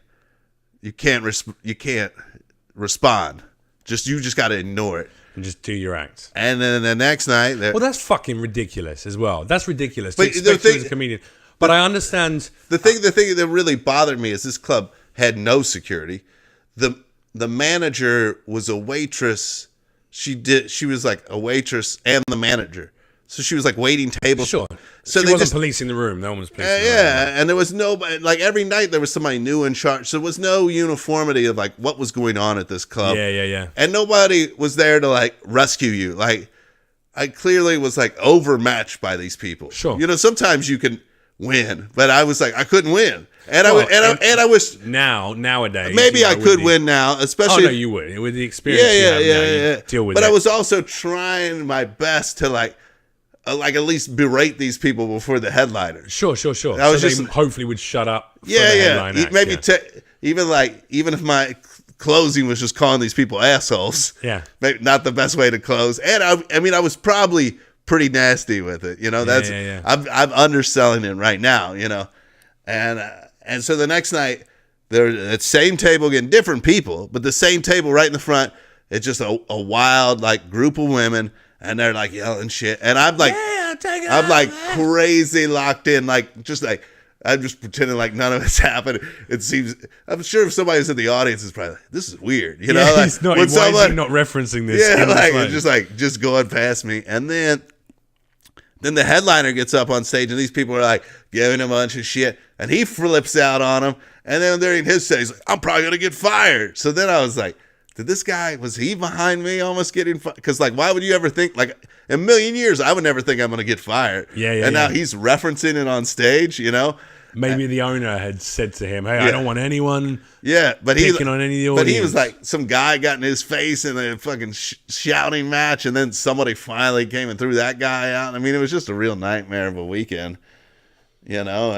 respond. You just got to ignore it. And just do your act. And then the next night... Well, that's fucking ridiculous as well. That's ridiculous to expect you as a comedian. But I understand... The thing that really bothered me is this club had no security. The manager was a waitress. She was like a waitress and the manager. So she was like waiting tables. Sure. So she wasn't policing the room. No one was policing the room. Yeah, and there was nobody, like every night there was somebody new in charge. So there was no uniformity of like what was going on at this club. Yeah. And nobody was there to like rescue you. Like I clearly was like overmatched by these people. Sure. You know, sometimes you can win, but I was like, I couldn't win. And I wish nowadays maybe I could win now, especially. Oh no, you would with the experience. You deal with but it. I was also trying my best to like at least berate these people before the headliner. Sure. I was they hopefully would shut up. Yeah. Maybe even if my closing was just calling these people assholes. Yeah. Maybe not the best way to close. And I was probably pretty nasty with it. You know, I'm underselling it right now. You know, and so the next night, they're at the same table again, different people, but the same table right in the front. It's just a wild like group of women, and they're like yelling shit, and I'm like, I'm like crazy locked in, like just like I'm just pretending like none of it's happened. It seems I'm sure if somebody's in the audience is probably like, this is weird, you know? Like, he's not. Why is he not referencing this? Yeah, like just going past me, and then the headliner gets up on stage, and these people are like giving him a bunch of shit, and he flips out on them. And then during his set, he's like, I'm probably going to get fired. So then I was like, did this guy, was he behind me almost getting fired? Because, like, why would you ever think, like, in a million years, I would never think I'm going to get fired. And now he's referencing it on stage, you know? Maybe the owner had said to him, hey, I don't want anyone but picking on any of the audience. But he was like, some guy got in his face in a fucking shouting match, and then somebody finally came and threw that guy out. I mean, it was just a real nightmare of a weekend, you know?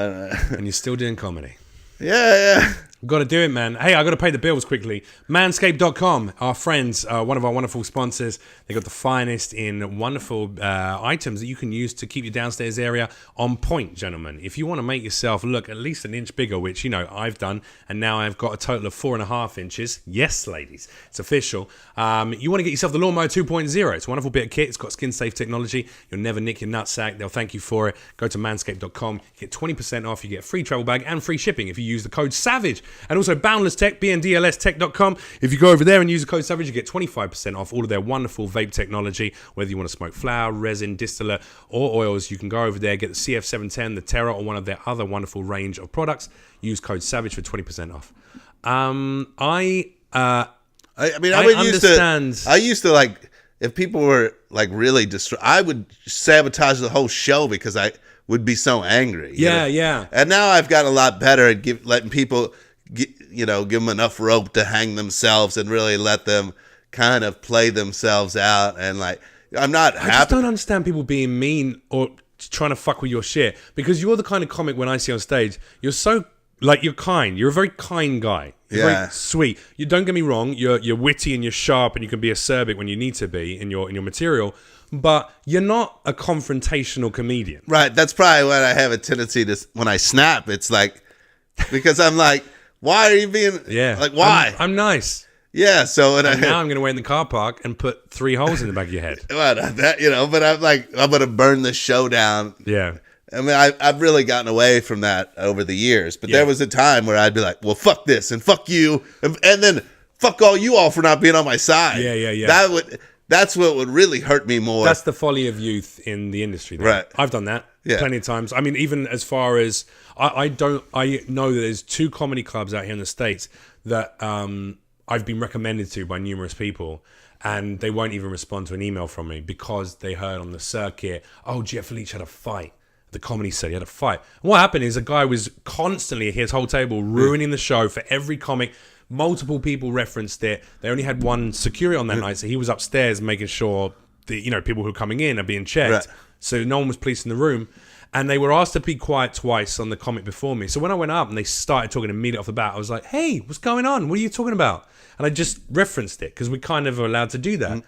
And you're still doing comedy. Yeah. Got to do it, man. Hey, I got to pay the bills quickly. Manscaped.com, our friends, one of our wonderful sponsors. They got the finest in wonderful items that you can use to keep your downstairs area on point, gentlemen. If you want to make yourself look at least an inch bigger, which, you know, I've done, and now I've got a total of 4.5 inches. Yes, ladies, it's official. You want to get yourself the Lawnmower 2.0. It's a wonderful bit of kit. It's got SkinSafe technology. You'll never nick your nutsack. They'll thank you for it. Go to manscaped.com. Get 20% off. You get a free travel bag and free shipping if you use the code SAVAGE. And also Boundless Tech, bndlstech.com. If you go over there and use the code SAVAGE, you get 25% off all of their wonderful vape technology. Whether you want to smoke flower, resin, distillate, or oils, you can go over there, get the CF710, the Terra, or one of their other wonderful range of products. Use code SAVAGE for 20% off. I used to like, if people were like really I would sabotage the whole show because I would be so angry. Yeah. And now I've got a lot better at letting people, give them enough rope to hang themselves and really let them kind of play themselves out. And like, I'm not happy. I just don't understand people being mean or trying to fuck with your shit, because you're the kind of comic when I see on stage, you're so, like, you're kind. You're a very kind guy. You're very sweet. You don't get me wrong. You're witty and you're sharp and you can be acerbic when you need to be in your material. But you're not a confrontational comedian. Right. That's probably what I have a tendency to, when I snap, it's like, because I'm like, why are you being, like, why? I'm nice. Yeah. So, and now I'm going to wait in the car park and put 3 holes in the back of your head. Well, that, but I'm like, I'm going to burn this show down. Yeah. I mean, I've really gotten away from that over the years, but there was a time where I'd be like, well, fuck this and fuck you. And then fuck all you all for not being on my side. Yeah. That's what would really hurt me more. That's the folly of youth in the industry. Though. Right. I've done that plenty of times. I mean, even as far as I know that there's 2 comedy clubs out here in the States that I've been recommended to by numerous people, and they won't even respond to an email from me because they heard on the circuit, oh, Jeff Leach had a fight. The comedy set, he had a fight. And what happened is a guy was constantly at his whole table ruining the show for every comic. Multiple people referenced it. They only had one security on that night, so he was upstairs making sure the people who are coming in are being checked. Right. So no one was policing the room. And they were asked to be quiet twice on the comic before me. So when I went up and they started talking immediately off the bat, I was like, hey, what's going on? What are you talking about? And I just referenced it because we kind of are allowed to do that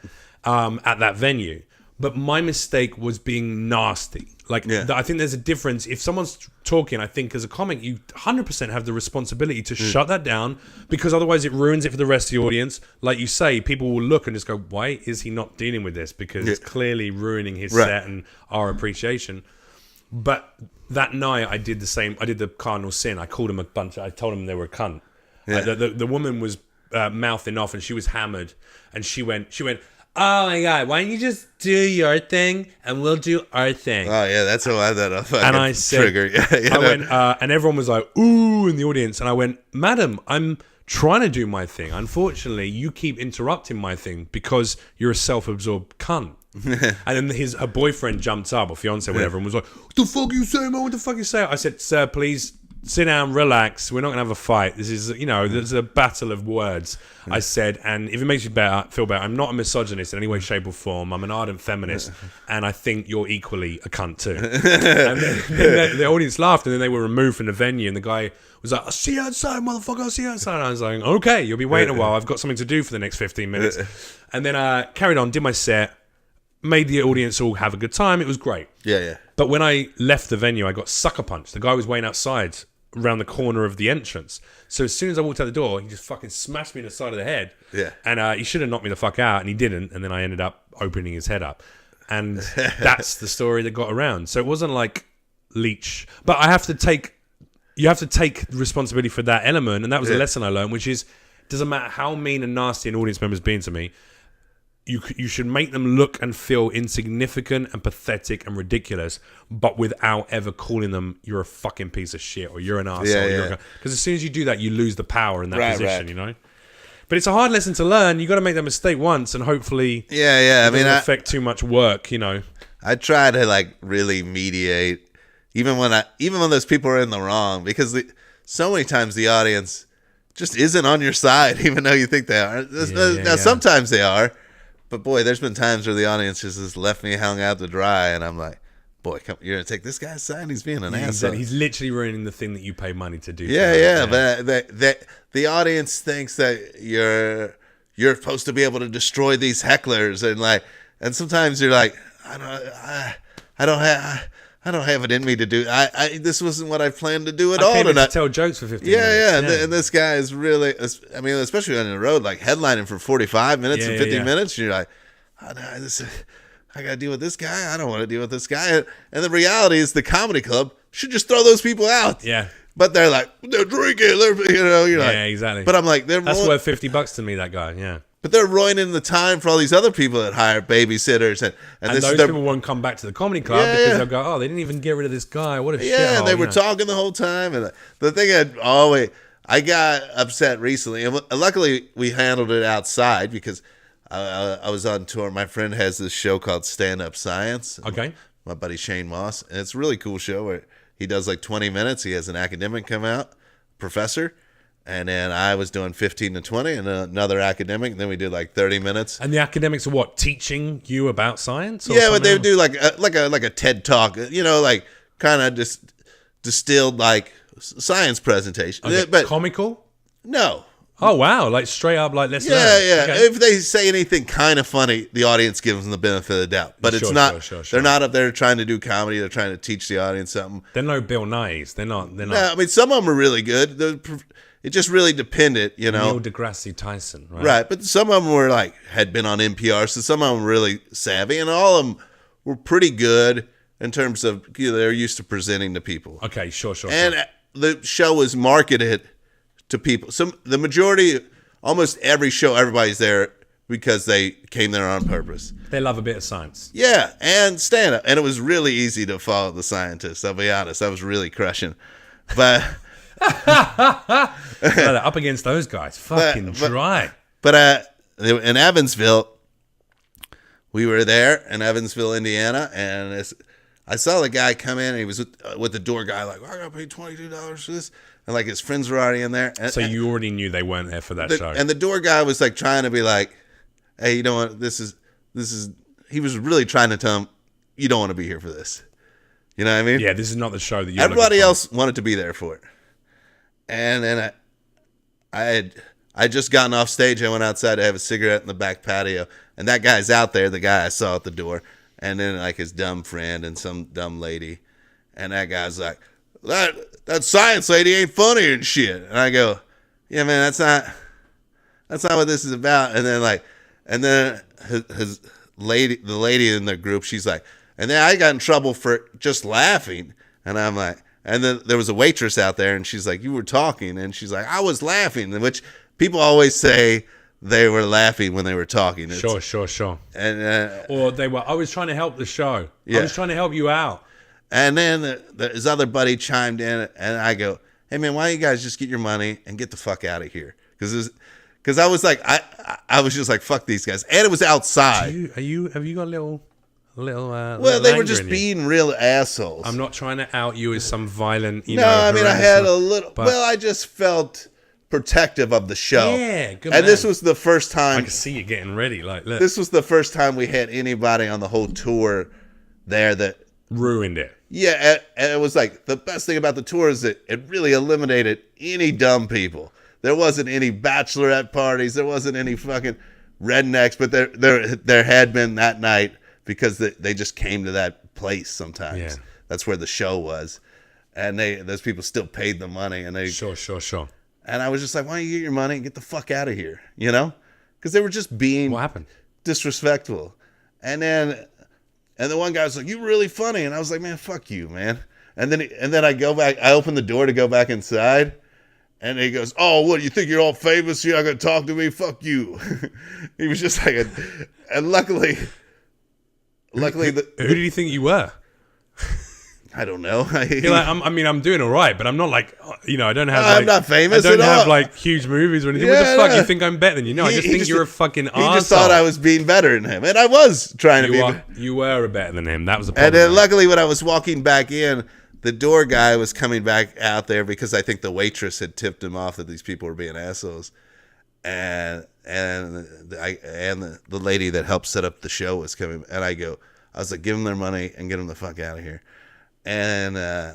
at that venue. But my mistake was being nasty. Like, I think there's a difference. If someone's talking, I think as a comic, you 100% have the responsibility to shut that down, because otherwise it ruins it for the rest of the audience. Like you say, people will look and just go, why is he not dealing with this? Because it's clearly ruining his set and our appreciation. But that night I did the same. I did the cardinal sin. I called him a bunch. I told him they were a cunt. The woman was mouthing off and she was hammered. And she went, oh my God, why don't you just do your thing and we'll do our thing? Oh yeah, that's how I had that fucking and I said, trigger. I went, and everyone was like, ooh, in the audience. And I went, madam, I'm trying to do my thing. Unfortunately, you keep interrupting my thing because you're a self-absorbed cunt. And then her boyfriend jumped up, or fiance, whatever, and was like, what the fuck you saying, man? What the fuck you saying? I said, sir, please sit down, relax. We're not going to have a fight. This is, there's a battle of words. I said, and if it makes you feel better, I'm not a misogynist in any way, shape, or form. I'm an ardent feminist, and I think you're equally a cunt too. And then the audience laughed, and then they were removed from the venue, and the guy was like, I'll see you outside, motherfucker, I'll see you outside. And I was like, okay, you'll be waiting a while. I've got something to do for the next 15 minutes. And then carried on, did my set, made the audience all have a good time. It was great. Yeah. But when I left the venue, I got sucker punched. The guy was waiting outside around the corner of the entrance. So as soon as I walked out the door, he just fucking smashed me in the side of the head. Yeah. And he should have knocked me the fuck out, and he didn't. And then I ended up opening his head up. And that's the story that got around. So it wasn't like Leach. But you have to take responsibility for that element. And that was a lesson I learned, which is, it doesn't matter how mean and nasty an audience member's been to me, you should make them look and feel insignificant and pathetic and ridiculous, but without ever calling them, you're a fucking piece of shit or you're an arsehole. Because as soon as you do that, you lose the power in that position, you know? But it's a hard lesson to learn. You got to make that mistake once, and hopefully, Yeah. it doesn't affect too much work. I try to like really mediate, even when those people are in the wrong, because so many times the audience just isn't on your side, even though you think they are. Sometimes they are, but boy, there's been times where the audience just left me hung out to dry, and I'm like, boy, you're gonna take this guy's side? He's being an asshole. He's literally ruining the thing that you pay money to do. But the audience thinks that you're supposed to be able to destroy these hecklers, and sometimes you're like, I don't have it in me to do. This wasn't what I planned to do at all. I came in to tell jokes for 15 minutes. Yeah. And this guy is really, I mean, especially on the road, like headlining for 45 minutes and 50 minutes. You're like, oh, no, I got to deal with this guy. I don't want to deal with this guy. And the reality is the comedy club should just throw those people out. Yeah. But they're like, they're drinking. You're like, exactly. But I'm like, that's worth $50 to me, that guy. Yeah. But they're ruining the time for all these other people that hire babysitters. And those people won't come back to the comedy club because they'll go, oh, they didn't even get rid of this guy. What a shit. Yeah, and they were talking the whole time. And the thing I got upset recently, and luckily we handled it outside because I was on tour. My friend has this show called Stand Up Science. Okay. My buddy Shane Moss. And it's a really cool show where he does like 20 minutes. He has an academic come out, professor. And then I was doing 15 to 20 and another academic. And then we did like 30 minutes. And the academics are what? Teaching you about science? Yeah, but they would do like a TED Talk, like kind of just distilled like science presentation. Okay. But comical? No. Oh, wow. Like straight up, like, let's learn. Yeah. Okay. If they say anything kind of funny, the audience gives them the benefit of the doubt. But it's not, they're not up there trying to do comedy. They're trying to teach the audience something. They're no Bill Nighy's. They're not. No, I mean, some of them are really good. It just really depended, Neil deGrasse Tyson, right? Right, but some of them were had been on NPR, so some of them were really savvy, and all of them were pretty good in terms of they're used to presenting to people. Okay, sure. And the show was marketed to people. The majority, almost every show, everybody's there because they came there on purpose. They love a bit of science. Yeah, and stand up, and it was really easy to follow the scientists. I'll be honest, I was really crushing, but. Up against those guys, fucking dry. But in Evansville, we were there in Evansville, Indiana, and I saw the guy come in. And he was with the door guy, like, I got to pay $22 for this, and his friends were already in there. So you already knew they weren't there for that show. And the door guy was trying to be like, hey, you know what? This is. He was really trying to tell him, you don't want to be here for this. You know what I mean? Yeah, this is not the show that you. Everybody else wanted to be there for it. And then I had just gotten off stage. I went outside to have a cigarette in the back patio. And that guy's out there, the guy I saw at the door. And then his dumb friend and some dumb lady. And that guy's like, that science lady ain't funny and shit. And I go, yeah, man, that's not what this is about. And then the lady in the group, she's like, and then I got in trouble for just laughing. And I'm like, and then there was a waitress out there, and she's like, you were talking. And she's like, I was laughing, which people always say they were laughing when they were talking. Sure. And or they were, I was trying to help the show. Yeah. I was trying to help you out. And then his other buddy chimed in, and I go, hey, man, why don't you guys just get your money and get the fuck out of here? Because I was like, I was just like, fuck these guys. And it was outside. Have you got a little well, they were just being real assholes. I'm not trying to out you as some violent, I mean, I had a little. Well, I just felt protective of the show. Yeah, good. And this was the first time I could see you getting ready. Look. This was the first time we had anybody on the whole tour there that ruined it. Yeah, and it was the best thing about the tour is that it really eliminated any dumb people. There wasn't any bachelorette parties. There wasn't any fucking rednecks. But there had been that night. Because they just came to that place sometimes. Yeah. That's where the show was. And those people still paid the money. And they Sure. And I was just like, why don't you get your money and get the fuck out of here? Because they were just being what happened? Disrespectful. And then the one guy was like, you're really funny. And I was like, man, fuck you, man. And then I go back. I open the door to go back inside. And he goes, oh, what, you think you're all famous? You're not going to talk to me? Fuck you. He was just like, and luckily... Who did you think you were? I don't know. You're like, I'm doing all right, but I'm not like, I don't have. I'm not famous. I don't at have all. like huge movies or anything. What the fuck? You think I'm better than you? No, I just think you're a fucking arsehole. He just thought I was being better than him, and I was trying to be. You were better than him. That was the problem. And then luckily, when I was walking back in, the door guy was coming back out there because I think the waitress had tipped him off that these people were being assholes, and the lady that helped set up the show was coming, and I was like, give them their money and get them the fuck out of here. And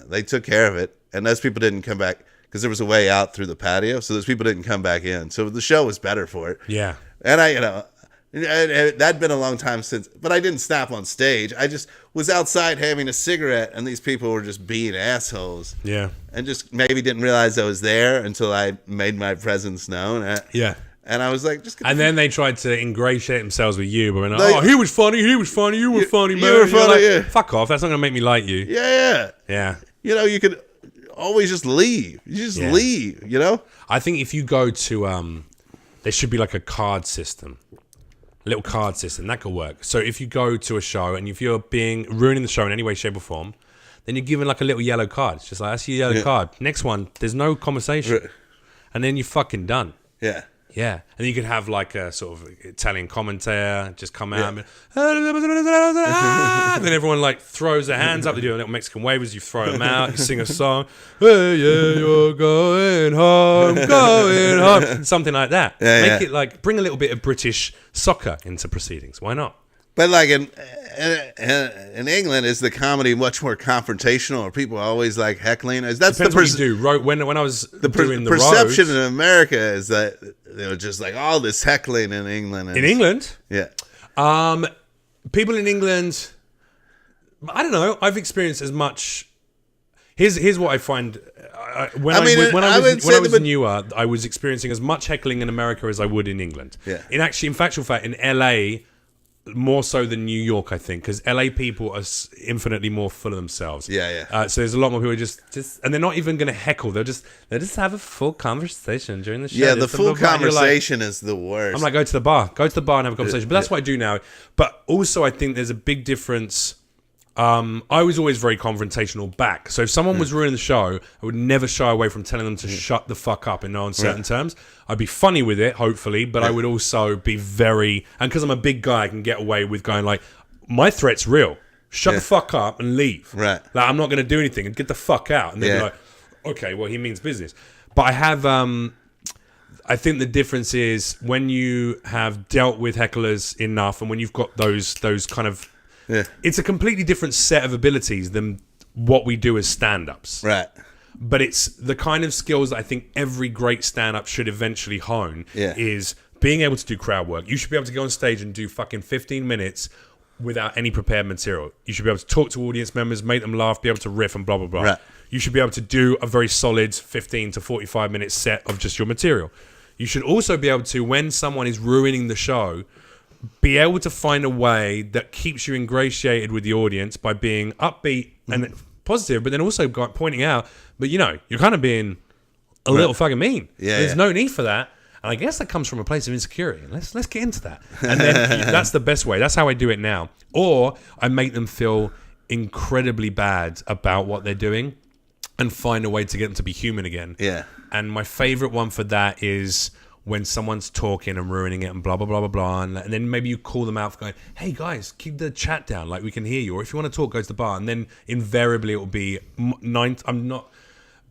they took care of it. And those people didn't come back because there was a way out through the patio. So those people didn't come back in. So the show was better for it. Yeah. And that'd been a long time since, but I didn't snap on stage. I just was outside having a cigarette and these people were just being assholes. Yeah. And just maybe didn't realize I was there until I made my presence known. Yeah. And I was like, then they tried to ingratiate themselves with you, but like, he was funny, you were funny, man. You were funny, like, yeah. Fuck off, that's not going to make me like you. Yeah. You could always just leave. You just leave, I think if you go to, there should be like a card system. A little card system, that could work. So if you go to a show and if you're ruining the show in any way, shape or form, then you're given like a little yellow card. It's just like, that's your yellow card. Next one, there's no conversation. Right. And then you're fucking done. Yeah. Yeah, and you could have like a sort of Italian commentator just come out and then everyone like throws their hands up. They do a little Mexican wave as you throw them out. You sing a song. Hey, yeah, you're going home, something like that. Yeah, Make it like bring a little bit of British soccer into proceedings. Why not? But like in England, is the comedy much more confrontational? Or people always like heckling? That's Depends what you do. When I was doing the perception roads, in America is that they were just like all this heckling in England. In England, yeah. People in England, I don't know. I've experienced as much. Here's what I find. When I was newer, I was experiencing as much heckling in America as I would in England. Yeah. In actual fact, in LA. More so than New York, I think, because LA people are infinitely more full of themselves. Yeah. So there's a lot more people just, and they're not even going to heckle. They'll just have a full conversation during the show. Yeah, the full conversation is the worst. I'm like, go to the bar and have a conversation. But that's what I do now. But also, I think there's a big difference. I was always very confrontational back. So if someone was ruining the show, I would never shy away from telling them to shut the fuck up in no uncertain terms. I'd be funny with it, hopefully, but I would also be very... And because I'm a big guy, I can get away with going like, my threat's real. Shut the fuck up and leave. Right. Like, I'm not going to do anything and get the fuck out. And they'd be like, okay, well, he means business. But I have... I think the difference is when you have dealt with hecklers enough and when you've got those kind of... Yeah. It's a completely different set of abilities than what we do as stand-ups. Right. But it's the kind of skills that I think every great stand-up should eventually hone is being able to do crowd work. You should be able to go on stage and do fucking 15 minutes without any prepared material. You should be able to talk to audience members, make them laugh, be able to riff and blah, blah, blah. Right. You should be able to do a very solid 15 to 45 minute set of just your material. You should also be able to, when someone is ruining the show... be able to find a way that keeps you ingratiated with the audience by being upbeat and positive, but then also pointing out, but you're kind of being a little fucking mean. Yeah, There's no need for that. And I guess that comes from a place of insecurity. Let's get into that. And then that's the best way. That's how I do it now. Or I make them feel incredibly bad about what they're doing and find a way to get them to be human again. Yeah. And my favorite one for that is... when someone's talking and ruining it and blah, blah, blah, blah, blah. And then maybe you call them out for going, hey, guys, keep the chat down. Like, we can hear you. Or if you want to talk, go to the bar. And then invariably it will be... I'm not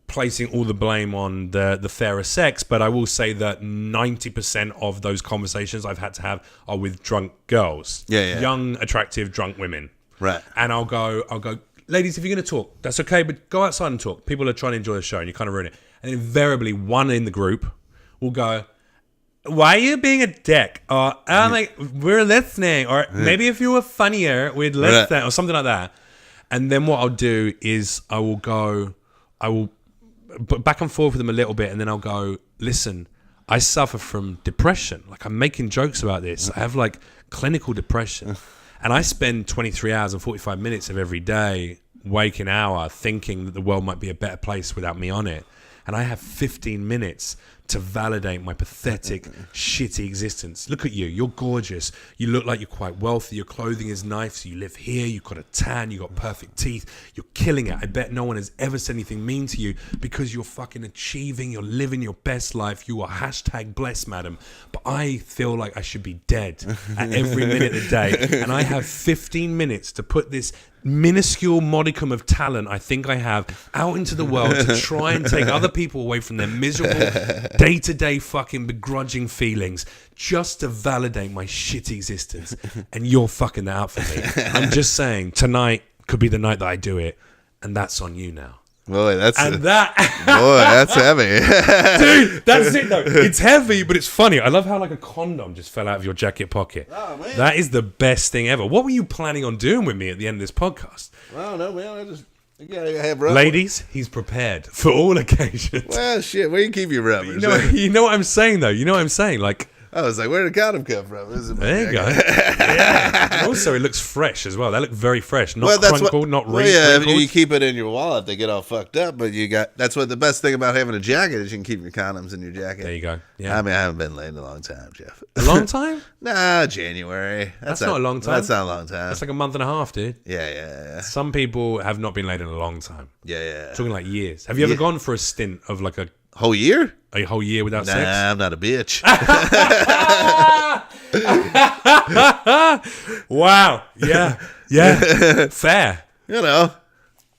placing all the blame on the fairer sex, but I will say that 90% of those conversations I've had to have are with drunk girls. Yeah. Young, attractive, drunk women. Right. And I'll go, ladies, if you're going to talk, that's okay, but go outside and talk. People are trying to enjoy the show and you kind of ruin it. And invariably one in the group will go... why are you being a dick? Or I'm like, we're listening. Or maybe if you were funnier, we'd listen. Or something like that. And then what I'll do is I will back and forth with them a little bit. And then I'll go, listen, I suffer from depression. Like, I'm making jokes about this. I have like clinical depression. And I spend 23 hours and 45 minutes of every day, waking hour, thinking that the world might be a better place without me on it. And I have 15 minutes to validate my pathetic, shitty existence. Look at you. You're gorgeous. You look like you're quite wealthy. Your clothing is nice. You live here. You've got a tan. You've got perfect teeth. You're killing it. I bet no one has ever said anything mean to you because you're fucking achieving. You're living your best life. You are hashtag blessed, madam. But I feel like I should be dead at every minute of the day. And I have 15 minutes to put this minuscule modicum of talent I think I have out into the world to try and take other people away from their miserable day-to-day fucking begrudging feelings just to validate my shitty existence, and you're fucking that up for me. I'm just saying, tonight could be the night that I do it, and that's on you now. Boy, that's heavy. Dude, That's it though. It's heavy, but it's funny. I love how like a condom just fell out of your jacket pocket. Oh, man. That is the best thing ever. What were you planning on doing with me at the end of this podcast? I don't know, man. I gotta have rubber. Ladies, he's prepared for all occasions. Well, shit, where you keep your rubbers? You know what I'm saying though. You know what I'm saying. Like, I was like, where did the condom come from? There you go. Yeah. Also, it looks fresh as well. They look very fresh. Not crunkled, not wrinkled. Yeah, you keep it in your wallet, they get all fucked up. But that's what the best thing about having a jacket is you can keep your condoms in your jacket. There you go. Yeah. I mean, I haven't been laid in a long time, Jeff. A long time? Nah, January. That's not a long time. That's not a long time. That's like a month and a half, dude. Yeah. Some people have not been laid in a long time. Yeah. Talking like years. Have you ever gone for a stint of like a whole year? A whole year without sex? Nah, I'm not a bitch. Wow. Yeah. Fair. You know.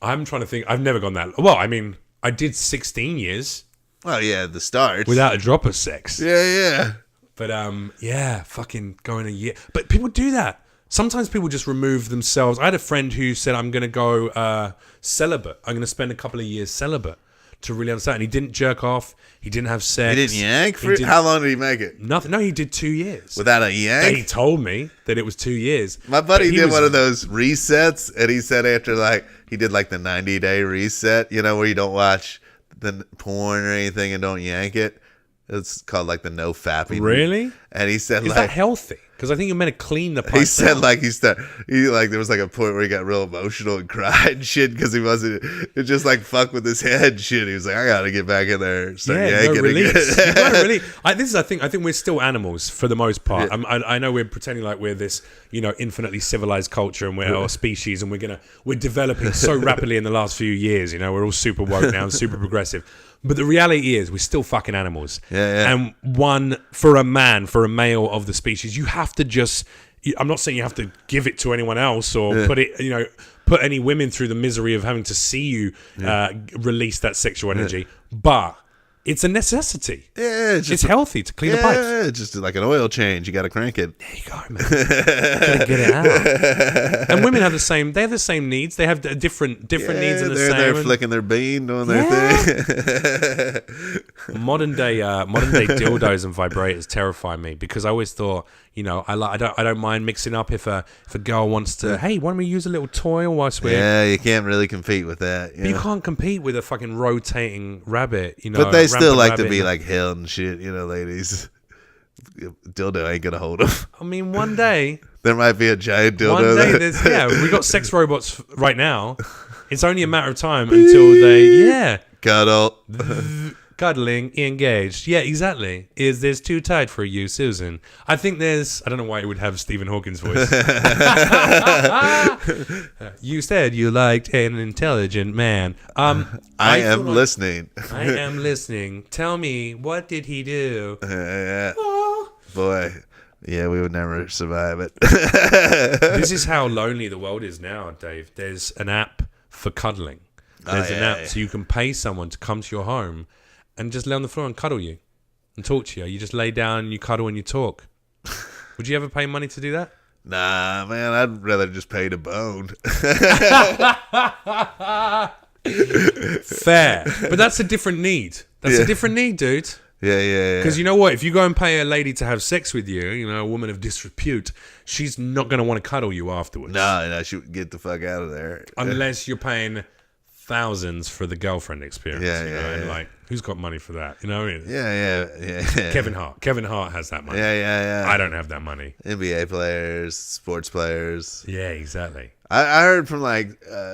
I'm trying to think. I've never gone that. Well, I mean, I did 16 years. Oh, yeah, the start. Without a drop of sex. Yeah. But, fucking going a year. But people do that. Sometimes people just remove themselves. I had a friend who said, I'm going to go celibate. I'm going to spend a couple of years celibate to really understand. And he didn't jerk off. He didn't have sex. He didn't yank? How long did he make it? Nothing. No, he did 2 years. Without a yank? He told me that it was 2 years. My buddy did one of those resets, and he said after, he did, the 90-day reset, where you don't watch the porn or anything and don't yank it. It's called, the no fapping. Really? And he said, is that healthy? Because I think you're meant to clean the pipe. He said, there was, a point where he got real emotional and cried and shit because he wasn't, it just, fuck with his head and shit. He was like, I got to get back in there and start yanking no release. again. You gotta really, I think we're still animals for the most part. Yeah. I know we're pretending like we're this, infinitely civilized culture and we're a species and we're developing so rapidly in the last few years. We're all super woke now and super progressive. But the reality is we're still fucking animals. Yeah. And for a male of the species, you have to just, I'm not saying you have to give it to anyone else or put any women through the misery of having to see you release that sexual energy, but it's a necessity. Yeah, it's healthy to clean the pipes. Yeah, just like an oil change. You got to crank it. There you go, man. Gotta get it out. And women have the same. They have the same needs. They have different needs in the same. They're flicking their bean, doing their thing. Modern day dildos and vibrators terrify me because I always thought, I don't mind mixing up if a girl wants to. Hey, why don't we use a little toy whilst we're? Yeah, you can't really compete with that. But you can't compete with a fucking rotating rabbit. But they still like to be held and shit, ladies. Dildo ain't gonna hold them. I mean, one day there might be a giant dildo. One day we got sex robots right now. It's only a matter of time until they cuddle. Cuddling, engaged. Yeah, exactly. Is this too tight for you, Susan? I think I don't know why it would have Stephen Hawking's voice. You said you liked an intelligent man. I am listening. I am listening. Tell me, what did he do? Boy. Yeah, we would never survive it. This is how lonely the world is now, Dave. There's an app for cuddling. There's an app so you can pay someone to come to your home and just lay on the floor and cuddle you and talk to you. You just lay down and you cuddle and you talk. Would you ever pay money to do that? Nah, man, I'd rather just pay to bone. Fair. But that's a different need. That's a different need, dude. Yeah. Because you know what? If you go and pay a lady to have sex with you, a woman of disrepute, she's not going to want to cuddle you afterwards. No, she would get the fuck out of there. Unless you're paying thousands for the girlfriend experience. And who's got money for that? You know what I mean? Yeah. Kevin Hart has that money. Yeah. I don't have that money. NBA players, sports players. Yeah, exactly. I heard from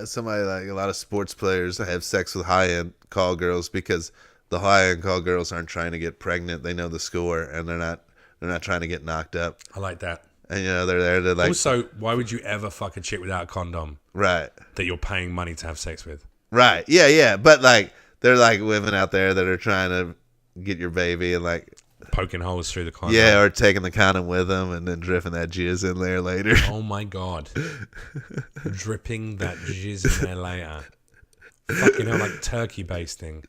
somebody a lot of sports players that have sex with high-end call girls because the high-end call girls aren't trying to get pregnant. They know the score, and they're not trying to get knocked up. I like that. And they're there to like. Also, why would you ever fuck a chick without a condom? Right. That you're paying money to have sex with. Right. Yeah. But like, they're like women out there that are trying to get your baby and like poking holes through the condom. Yeah, or taking the condom with them and then dripping that jizz in there later. Oh my god. Dripping that jizz in there later. Fucking hell, like turkey basting.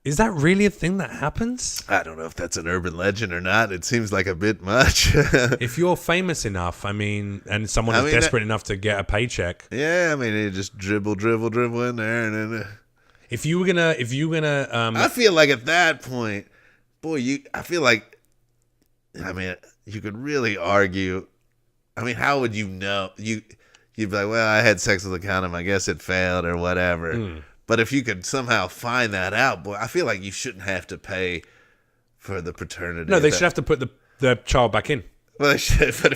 Is that really a thing that happens? I don't know if that's an urban legend or not. It seems like a bit much. If you're famous enough, I mean, and someone is desperate enough to get a paycheck. Yeah, I mean, you just dribble in there, and then. If you were gonna, I feel like at that point, boy, I feel like, I mean, you could really argue. I mean, how would you know? You'd be like, well, I had sex with a condom. I guess it failed or whatever. But if you could somehow find that out, boy, I feel like you shouldn't have to pay for the paternity. No, they should have to put the child back in. Well, they should put it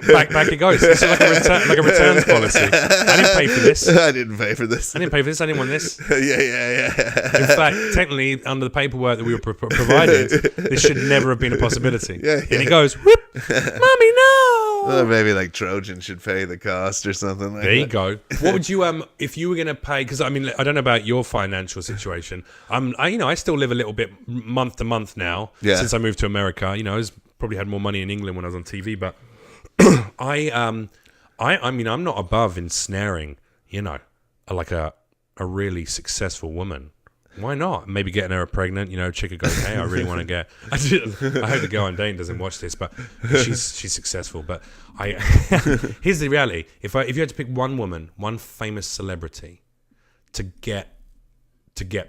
back. back it goes. It's like a returns policy. I didn't pay for this. I didn't pay for this. I didn't want this. Yeah. In fact, technically, under the paperwork that we were provided, this should never have been a possibility. Yeah. And it goes, whoop, mommy, no. Well, maybe like Trojan should pay the cost or something like that. There you go. What would you if you were going to pay? Because I mean, I don't know about your financial situation. I still live a little bit month to month now. Yeah. Since I moved to America, I was probably had more money in England when I was on TV, but I mean, I'm not above ensnaring, like a really successful woman. Why not? Maybe getting her pregnant, chick who goes, hey, I really want to get... I hope the girl I'm dating doesn't watch this, but she's successful. But here's the reality. If you had to pick one woman, one famous celebrity to get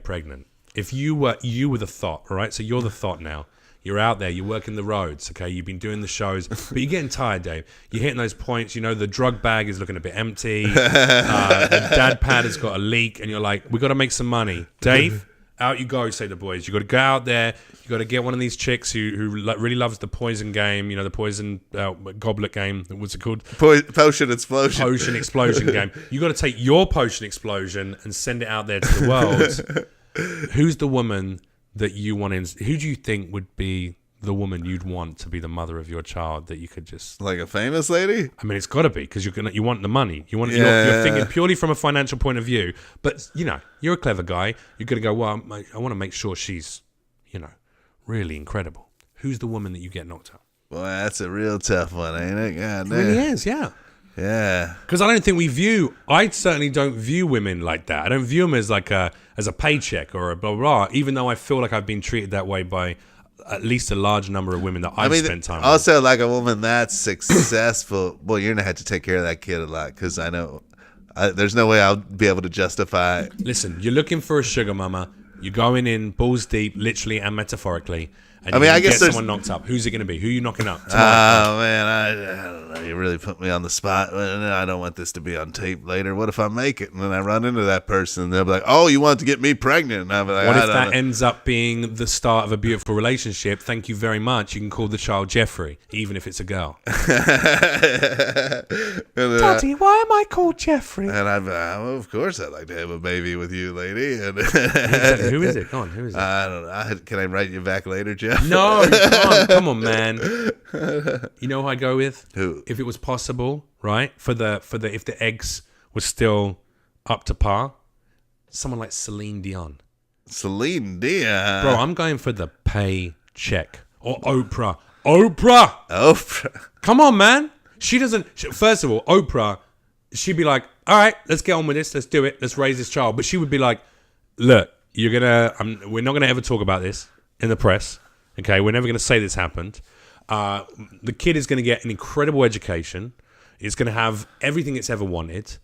pregnant, if you were the thought, all right? So you're the thought now. You're out there, you're working the roads, okay? You've been doing the shows, but you're getting tired, Dave. You're hitting those points, the drug bag is looking a bit empty. The dad pad has got a leak, and you're like, we got to make some money. Dave, out you go, say the boys. You got to go out there. You got to get one of these chicks who really loves the poison game, the poison goblet game. What's it called? Potion explosion. Potion explosion game. You got to take your potion explosion and send it out there to the world. Who's the woman that you want in? Who do you think would be the woman you'd want to be the mother of your child that you could just like a famous lady? I mean, it's got to be because you want the money. You're thinking purely from a financial point of view. But you're a clever guy. You're gonna go, well, I want to make sure she's really incredible. Who's the woman that you get knocked up? Well, that's a real tough one, ain't it? God damn. It really is, yeah. Yeah. Because I certainly don't view women like that. I don't view them as like as a paycheck or a blah, blah, blah, even though I feel like I've been treated that way by at least a large number of women that I've spent time with. Also, like a woman that's successful, well, you're going to have to take care of that kid a lot because I know there's no way I'll be able to justify it. Listen, you're looking for a sugar mama. You're going in balls deep, literally and metaphorically. And I guess get someone knocked up. Who's it going to be? Who are you knocking up? Oh, man, I don't know. You really put me on the spot. I don't want this to be on tape later. What if I make it? And then I run into that person and they'll be like, oh, you want to get me pregnant? And I'll be like, what if that ends up being the start of a beautiful relationship? Thank you very much. You can call the child Jeffrey, even if it's a girl. Daddy, why am I called Jeffrey? And I'd be like, well, of course I'd like to have a baby with you, lady. And who is it? Go on, who is it? I don't know. Can I write you back later, Jeff? No, you can't. Come on, man. You know who I'd go with? Who? If it was possible, right? If the eggs were still up to par, someone like Celine Dion. Celine Dion? Bro, I'm going for the paycheck. Or Oprah. Oprah! Come on, man. First of all, Oprah, she'd be like, all right, let's get on with this. Let's do it. Let's raise this child. But she would be like, look, we're not going to ever talk about this in the press. Okay, we're never going to say this happened. The kid is going to get an incredible education. It's going to have everything it's ever wanted.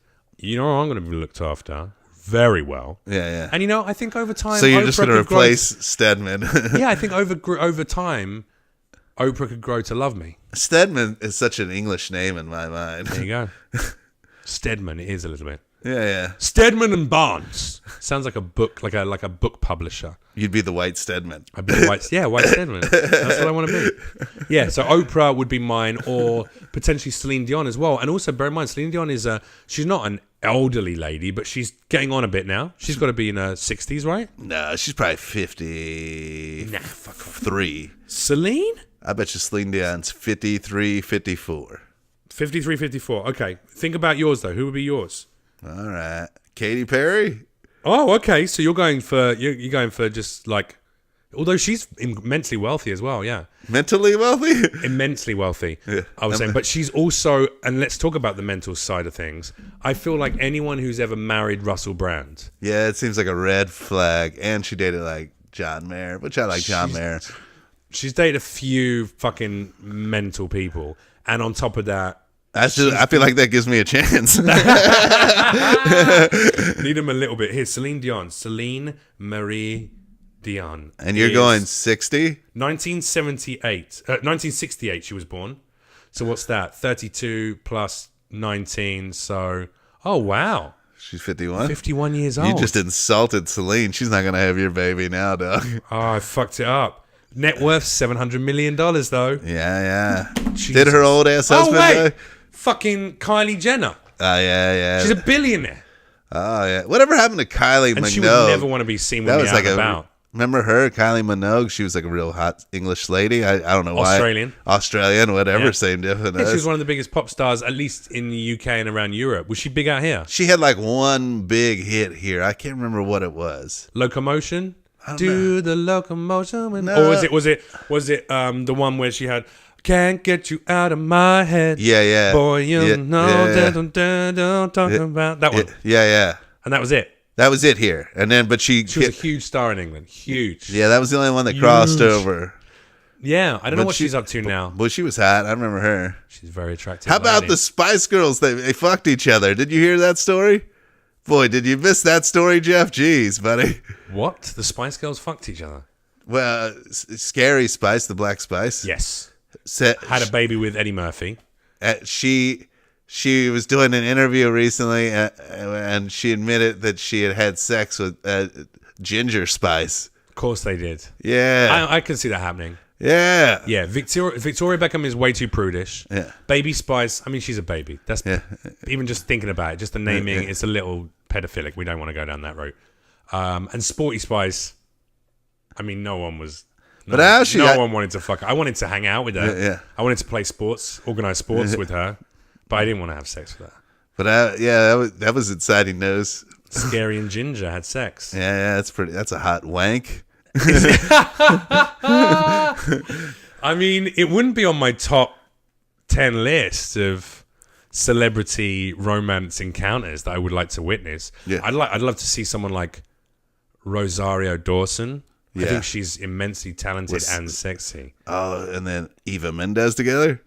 I'm going to be looked after very well. Yeah. And I think over time, so you're Oprah just going to replace Stedman. Yeah, I think over time, Oprah could grow to love me. Stedman is such an English name in my mind. There you go. Stedman, it is a little bit. Yeah. Stedman and Barnes sounds like a book, like a book publisher. You'd be the White Stedman. I'd be the White Stedman. That's what I want to be. Yeah, so Oprah would be mine, or potentially Celine Dion as well. And also, bear in mind, Celine Dion is she's not an elderly lady, but she's getting on a bit now. She's got to be in her 60s, right? No, she's probably 50. Nah, fuck off. 3. Celine? I bet you Celine Dion's 53, 54. 53, 54. Okay. Think about yours, though. Who would be yours? All right. Katy Perry? Oh, okay. So you're going for just like, although she's immensely wealthy as well, yeah. Mentally wealthy? Immensely wealthy, Yeah. I was saying. But she's also, and let's talk about the mental side of things. I feel like anyone who's ever married Russell Brand. Yeah, it seems like a red flag. And she dated like John Mayer, which I like John Mayer. She's dated a few fucking mental people. And on top of that, I feel like that gives me a chance. need him a little bit. Here, Celine Marie Dion. And you're going 60? 1968 she was born. So what's that? 32 plus 19. So, oh, wow. She's 51? 51 years old. You just insulted Celine. She's not going to have your baby now, dog. Oh, I fucked it up. Net worth $700 million, though. Yeah. Jesus. Did her old ass husband die? Fucking Kylie Jenner. Oh, yeah. She's a billionaire. Oh, yeah. Whatever happened to Kylie And Minogue? she would never want to be seen with me out and about. Remember her, Kylie Minogue? She was like a real hot English lady. I don't know why. Australian, whatever. Yeah. Same difference. Yeah, she was one of the biggest pop stars, at least in the UK and around Europe. Was she big out here? She had like one big hit here. I can't remember what it was. Locomotion? I don't Do know. the locomotion. No. Or was it the one where she had Can't Get You Out of My Head? Yeah. Boy, you Yeah, know yeah. don't talk about that one. Yeah. And that was it. That was it here. And then, but she She was a huge star in England. Huge. Yeah, that was the only one that crossed Huge. over. Yeah, I don't know But what she's up to now. But she was hot. I remember her. She's very attractive. How about lady. the Spice Girls? They fucked each other. Did you hear that story? Boy, did you miss that story, Jeff? Jeez, buddy. What? The Spice Girls fucked each other? Well, Scary Spice, the Black Spice. Yes. Said, Had a baby with Eddie Murphy. she was doing an interview recently, and she admitted that she had sex with Ginger Spice. Of course they did. Yeah. I can see that happening. Yeah. Yeah, Victoria Beckham is way too prudish. Yeah. Baby Spice, I mean, she's a baby. That's Yeah. even just thinking about it, just the naming, it's a little pedophilic. We don't want to go down that route. And Sporty Spice, I mean, no one wanted to fuck her. I wanted to hang out with her. Yeah. I wanted to play sports, organize sports with her, but I didn't want to have sex with her. But that was exciting news. Scary and Ginger had sex. Yeah, that's a hot wank. I mean, it wouldn't be on my top 10 list of celebrity romance encounters that I would like to witness. Yeah. I'd love to see someone like Rosario Dawson. Yeah. I think she's immensely talented and sexy. Oh, and then Eva Mendes together.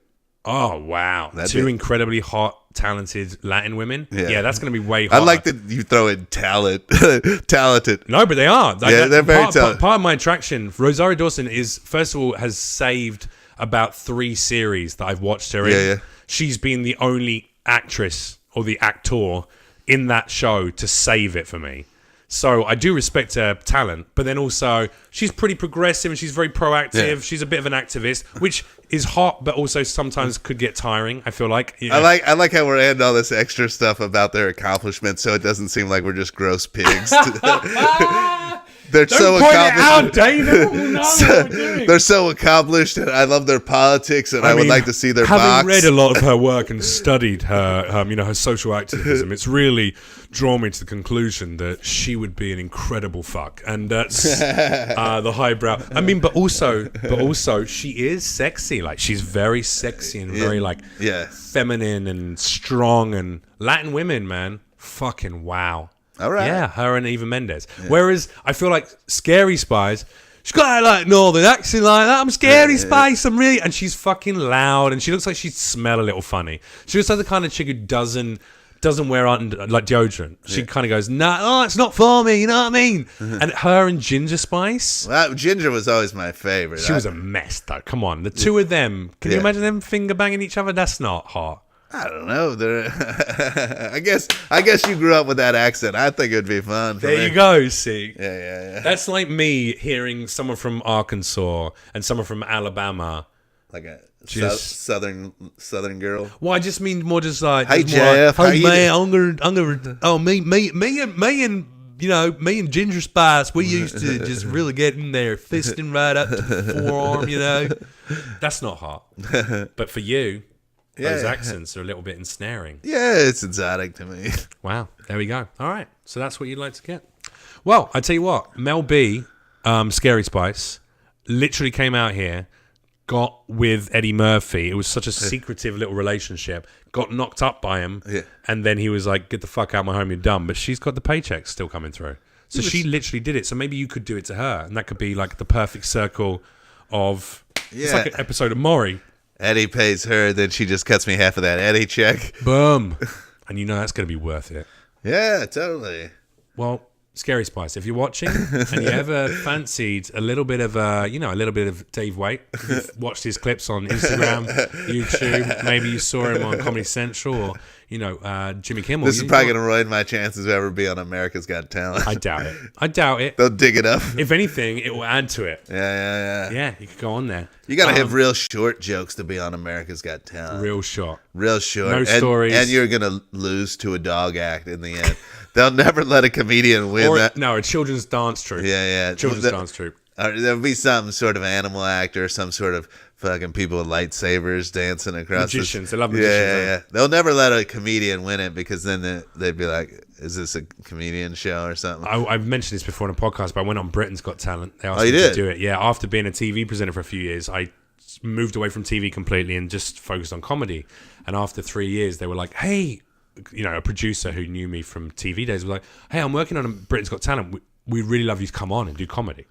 Oh, wow. That'd Two be- incredibly hot, talented Latin women. Yeah. Yeah, that's going to be way I hotter. like that you throw in talented. No, but they are. Yeah, they're very talented. Part of my attraction, Rosario Dawson is, first of all, has saved about 3 series that I've watched her in. Yeah. She's been the only actress or the actor in that show to save it for me. So I do respect her talent, but then also she's pretty progressive and she's very proactive. Yeah. She's a bit of an activist, which is hot, but also sometimes could get tiring. I feel like. You know? I like how we're adding all this extra stuff about their accomplishments, so it doesn't seem like we're just gross pigs. They're so Don't point it out, accomplished. David. Oh, no, what are we doing? They're so accomplished, and I love their politics, and I would mean, like to see their having box. read a lot of her work and studied her, her social activism, it's really drawn me to the conclusion that she would be an incredible fuck, and that's the highbrow. I mean, but also, she is sexy. Like, she's very sexy and very feminine and strong. And Latin women, man, fucking wow. All right. Yeah, her and Eva Mendes. Yeah. Whereas I feel like Scary Spice, she's got a like northern accent like that. I'm Scary Spice. I'm really, and she's fucking loud, and she looks like she'd smell a little funny. She looks like the kind of chick who doesn't wear like deodorant. She kind of goes, nah, it's not for me. You know what I mean? And her and Ginger Spice. Well, Ginger was always my favorite. She was a mess, though. Come on, the two of them. Can you imagine them finger banging each other? That's not hot. I don't know. I guess you grew up with that accent. I think it'd be fun. There you go. See, yeah. That's like me hearing someone from Arkansas and someone from Alabama, Like a southern girl. Well, I just mean more just like, Hey, just more like, Jeff, how hey you man, I'm gonna, oh me and you know, me and Ginger Spice, we used to just really get in there, fisting right up to the forearm, you know. That's not hot, but for you, those accents are a little bit ensnaring. Yeah, it's exotic to me. Wow, there we go. All right, so that's what you'd like to get. Well, I tell you what, Mel B, Scary Spice, literally came out here, got with Eddie Murphy. It was such a secretive little relationship. Got knocked up by him, and then he was like, "Get the fuck out of my home, you're dumb." But she's got the paychecks still coming through, so she literally did it. So maybe you could do it to her, and that could be like the perfect circle of. It's like an episode of Maury. Eddie pays her, then she just cuts me half of that Eddie check. Boom, and you know that's going to be worth it. Yeah, totally. Well, Scary Spice, if you're watching and you ever fancied a little bit of a little bit of Dave Waite, you've watched his clips on Instagram, YouTube, maybe you saw him on Comedy Central or, Jimmy Kimmel. This is probably going to ruin my chances of ever being on America's Got Talent. I doubt it. They'll dig it up. If anything, it will add to it. Yeah. Yeah, you could go on there. You got to have real short jokes to be on America's Got Talent. Real short. No stories. And you're going to lose to a dog act in the end. They'll never let a comedian win that. No, a children's dance troupe. Yeah. Children's dance troupe. There'll be some sort of animal act or some sort of fucking people with lightsabers dancing across. Magicians. They love magicians. Yeah. They'll never let a comedian win it because then they'd be like, is this a comedian show or something? I've mentioned this before in a podcast, but I went on Britain's Got Talent. They asked me to do it. Yeah, after being a TV presenter for a few years, I moved away from TV completely and just focused on comedy. And after 3 years, they were like, hey... a producer who knew me from TV days was like, hey, I'm working on Britain's Got Talent. We really love you to come on and do comedy.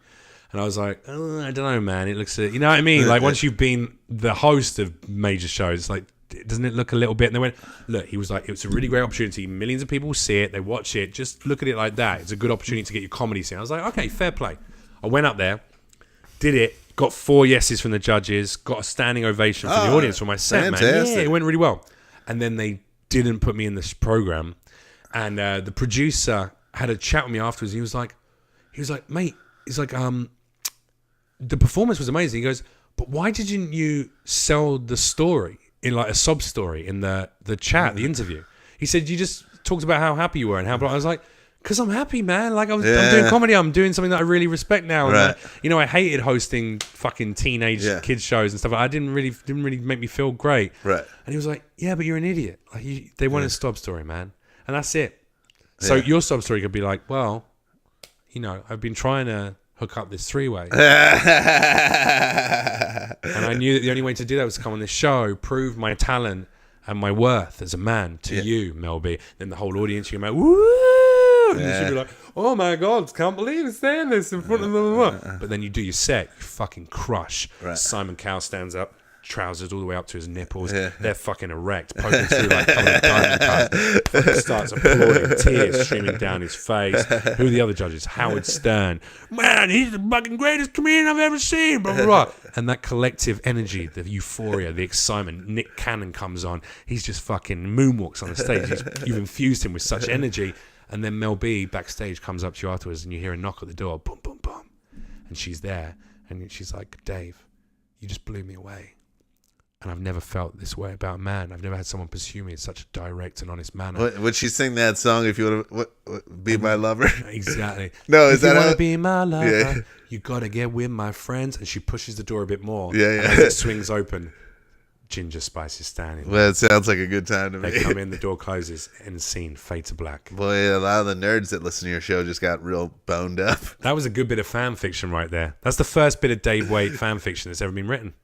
And I was like, oh, I don't know, man. It looks, you know what I mean? Like once you've been the host of major shows, it's like, doesn't it look a little bit? And they went, look, he was like, it's a really great opportunity. Millions of people see it. They watch it. Just look at it like that. It's a good opportunity to get your comedy scene. I was like, okay, fair play. I went up there, did it, got 4 yeses from the judges, got a standing ovation from the audience for my set, fantastic. Man. Yeah, it went really well. And then they didn't put me in this program, and the producer had a chat with me afterwards. He was like, mate, the performance was amazing. He goes, but why didn't you sell the story in like a sob story in the chat, the interview? He said, you just talked about how happy you were and how. I was like, because I'm happy, man. Like I'm doing comedy. I'm doing something that I really respect now. And I hated hosting fucking teenage kids shows and stuff. I didn't really make me feel great. Right. And he was like, yeah, but you're an idiot. Like they want a sob story, man. And that's it. So your sob story could be like, well, I've been trying to hook up this 3-way. And I knew that the only way to do that was to come on this show, prove my talent and my worth as a man to you, Mel B. Then the whole audience, you're like, woo! And you should be like, oh my God, can't believe it's saying this in front of them. But then you do your set, you fucking crush. Right. Simon Cowell stands up, trousers all the way up to his nipples. They're fucking erect, poking through like coming diamond cuts. Fucking starts applauding, tears streaming down his face. Who are the other judges? Howard Stern. Man, he's the fucking greatest comedian I've ever seen. Blah, blah, blah. And that collective energy, the euphoria, the excitement. Nick Cannon comes on. He's just fucking moonwalks on the stage. You've infused him with such energy. And then Mel B backstage comes up to you afterwards and you hear a knock at the door. Boom, boom, boom. And she's there. And she's like, Dave, you just blew me away. And I've never felt this way about a man. I've never had someone pursue me in such a direct and honest manner. Would she sing that song if you would be my lover? Exactly. No, if is that you want how... to be my lover, you got to get with my friends. And she pushes the door a bit more. Yeah. And as it swings open, Ginger Spice is standing. Well, it sounds like a good time to me. They come in, the door closes, end scene, fade to black. Boy, a lot of the nerds that listen to your show just got real boned up. That was a good bit of fan fiction right there. That's the first bit of Dave Waite fan fiction that's ever been written.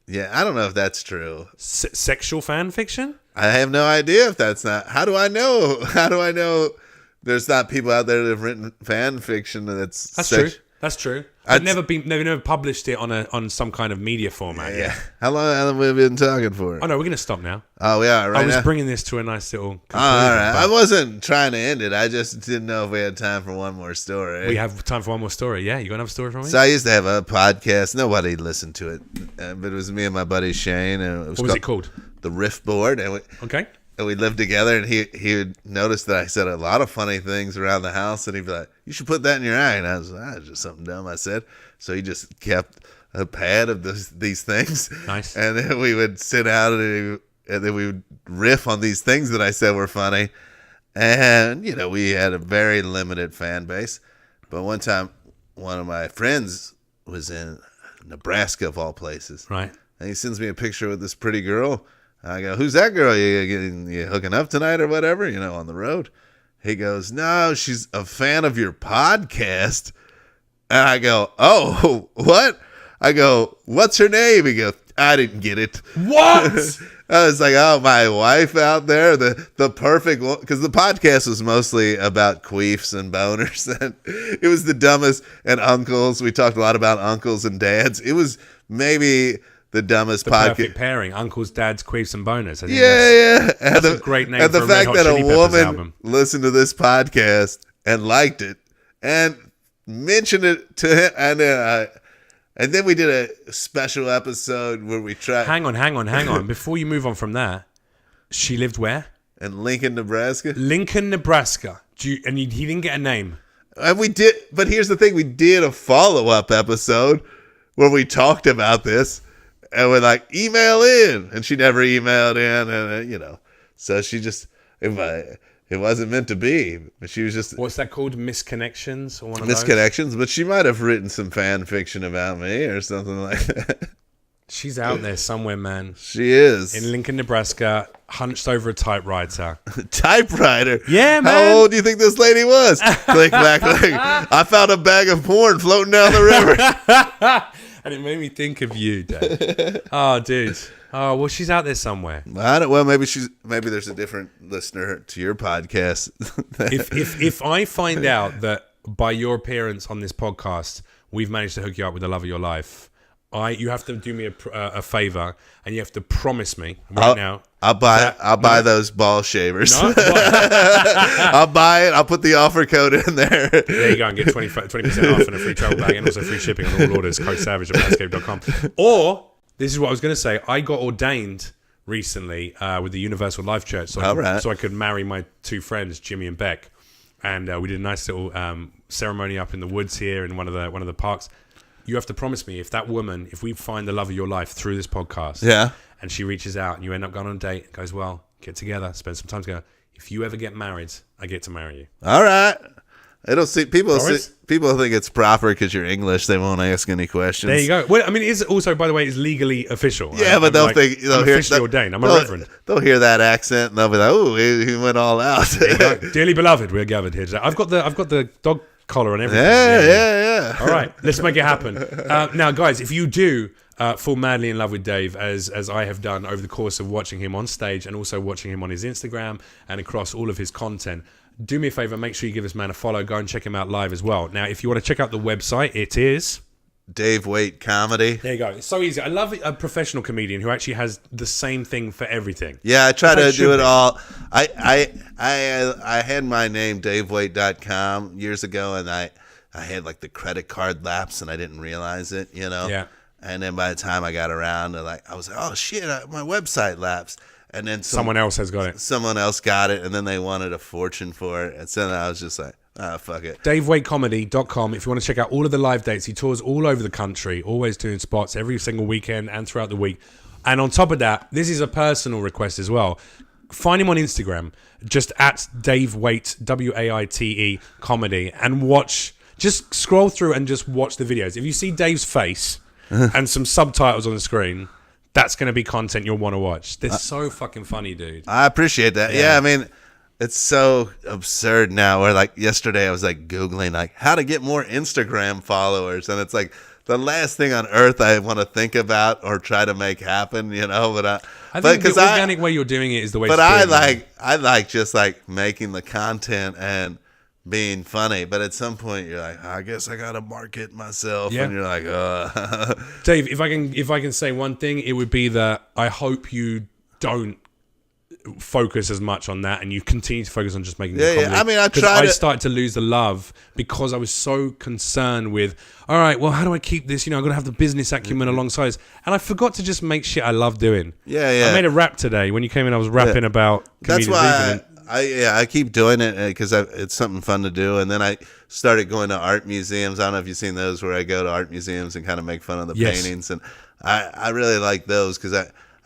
Yeah, I don't know if that's true. Sexual fan fiction? I have no idea if that's not. How do I know? How do I know there's not people out there that have written fan fiction that's true. That's true. They've never published it on some kind of media format yet. How long have we been talking for? Oh no, we're gonna stop now. Oh yeah, right. I was now? bringing this to a nice little conclusion. All right. I wasn't trying to end it. I just didn't know if we had time for one more story. We have time for one more story. Yeah, you got another story for me? So I used to have a podcast. Nobody listened to it, but it was me and my buddy Shane. And What was it called? The Riff Board. And Okay. And we lived together, and he would notice that I said a lot of funny things around the house, and he'd be like, you should put that in your eye. And I was like, just something dumb I said. So he just kept a pad of these things. Nice. And then we would sit out and then we would riff on these things that I said were funny. And, we had a very limited fan base. But one time, one of my friends was in Nebraska, of all places. Right. And he sends me a picture with this pretty girl. I go, who's that girl? You hooking up tonight or whatever, on the road? He goes, no, she's a fan of your podcast. And I go, oh, what? I go, what's her name? He goes, I didn't get it. What? I was like, oh, my wife out there, the perfect one. Because the podcast was mostly about queefs and boners. And it was the dumbest. And uncles. We talked a lot about uncles and dads. It was maybe the dumbest podcast. Perfect pairing. Uncles, dads, queefs, and boners. I think yeah. That's a great name and for the a Red fact Hot that Chili a Peppers woman album. listened to this podcast and liked it and mentioned it to him. And then we did a special episode where we tried. Hang on. Before you move on from there, she lived where? In Lincoln, Nebraska. Lincoln, Nebraska. And he didn't get a name. And we did, but here's the thing: we did a follow-up episode where we talked about this, and we're like, email in, and she never emailed in, and so she just it wasn't meant to be. But she was just What's that called? Misconnections or one of misconnections. those? But she might have written some fan fiction about me or something like that. She's out there somewhere, man. She is In Lincoln, Nebraska, hunched over a typewriter. Typewriter. Yeah, man. How old do you think this lady was? Click, clack, click. I found a bag of porn floating down the river. And it made me think of you, Dad. Oh, dude. Oh, well, she's out there somewhere. Well, maybe there's a different listener to your podcast. If I find out that by your appearance on this podcast, we've managed to hook you up with the love of your life, you have to do me a favor, and you have to promise me now. I'll buy those ball shavers. No, I'll buy it. I'll put the offer code in there. There you go, and get 20% off and a free travel bag, and also free shipping on all orders. Code SAVAGE at manscaped.com. Or this is what I was going to say. I got ordained recently with the Universal Life Church, so I could marry my two friends, Jimmy and Beck, and we did a nice little ceremony up in the woods here in one of the parks. You have to promise me, if we find the love of your life through this podcast, and she reaches out and you end up going on a date, it goes well, get together, spend some time together. If you ever get married, I get to marry you. All right. People think it's proper because you're English. They won't ask any questions. There you go. Well, I mean, it is also, by the way, it's legally official. Yeah, but they'll think I'm officially ordained. I'm a reverend. They'll hear that accent and they'll be like, "Oh, he went all out." Dearly beloved, we're gathered here today. I've got the dog collar and everything. Yeah. All right, let's make it happen. Now, guys, if you do fall madly in love with Dave, as I have done over the course of watching him on stage and also watching him on his Instagram and across all of his content, do me a favor, make sure you give this man a follow. Go and check him out live as well. Now, if you want to check out the website, it is Dave Waite Comedy. There you go. It's so easy. I love a professional comedian who actually has the same thing for everything. Yeah, I try to do it all. I had my name DaveWaite.com years ago, and I had like the credit card lapse, and I didn't realize it, Yeah. And then by the time I got around, I was like, oh shit, my website lapsed. And then someone else has got it. Someone else got it, and then they wanted a fortune for it. And so then I was just like, fuck it. DaveWaiteComedy.com. If you want to check out all of the live dates, he tours all over the country, always doing spots every single weekend and throughout the week. And on top of that, this is a personal request as well. Find him on Instagram, just at Dave Waite, Waite comedy, and watch. Just scroll through and just watch the videos. If you see Dave's face and some subtitles on the screen, that's going to be content you'll want to watch. They're so fucking funny, dude. I appreciate that. Yeah, I mean, it's so absurd now. Where like yesterday I was like Googling like how to get more Instagram followers, and it's like the last thing on earth I want to think about or try to make happen, But I think the organic way you're doing it is the way. But I like just like making the content and being funny. But at some point you're like, I guess I gotta market myself, and you're like, Dave, if I can say one thing, it would be that I hope you don't focus as much on that and you continue to focus on just making the comedy. I mean, I started to lose the love because I was so concerned with, all right, well, how do I keep this? I'm gonna have the business acumen alongside this, and I forgot to just make shit I love doing. I made a rap today. When you came in, I was rapping about comedians. I keep doing it because it's something fun to do. And then I started going to art museums. I don't know if you've seen those where I go to art museums and kind of make fun of the paintings. And I really like those because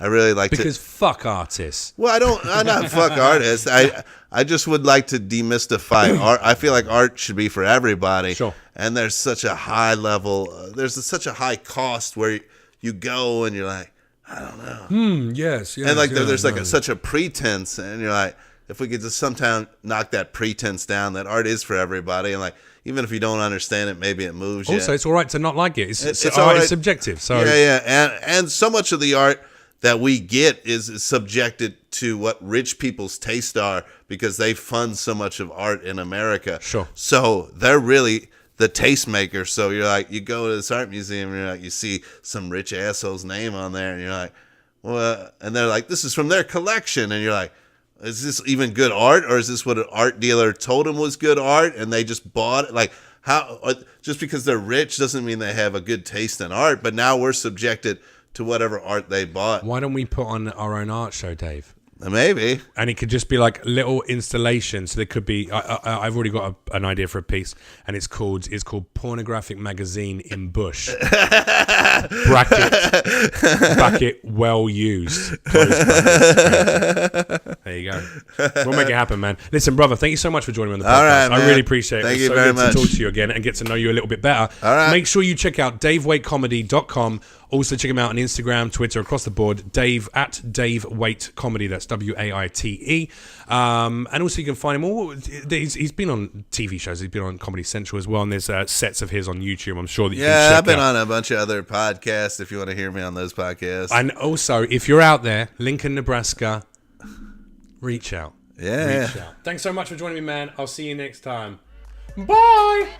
I really like because fuck artists. Well, I'm not fuck artists. I just would like to demystify art. I feel like art should be for everybody. Sure. And there's such a high level, such a high cost where you go and you're like, I don't know. Yes. And like there's like such a pretense, and you're like, if we could just sometime knock that pretense down, that art is for everybody, and like even if you don't understand it, maybe it moves you. Also, it's all right to not like it. It's all right. It's subjective. So and so much of the art that we get is subjected to what rich people's tastes are because they fund so much of art in America. Sure. So they're really the tastemakers. So you're like, you go to this art museum and you're like, you see some rich asshole's name on there, and you're like, well, and they're like, this is from their collection, and you're like, is this even good art, or is this what an art dealer told them was good art, and they just bought it? Like, how? Just because they're rich doesn't mean they have a good taste in art. But now we're subjected to whatever art they bought. Why don't we put on our own art show, Dave? Maybe. And it could just be like little installations. So there could be. I've already got an idea for a piece, and it's called Pornographic Magazine in Bush. bracket well used. Close bracket. There you go. We'll make it happen, man. Listen, brother, thank you so much for joining me on the podcast. All right, man. I really appreciate it. Thank It's you so very good much. to talk to you again and get to know you a little bit better. All right. Make sure you check out DaveWaiteComedy.com. Also, check him out on Instagram, Twitter, across the board. Dave at Dave Waite Comedy. That's WAITE. And also, you can find him. He's been on TV shows. He's been on Comedy Central as well. And there's sets of his on YouTube. I'm sure that you can check out. Yeah, I've been on a bunch of other podcasts. If you want to hear me on those podcasts. And also, if you're out there, Lincoln, Nebraska, reach out. Yeah. Reach out. Thanks so much for joining me, man. I'll see you next time. Bye.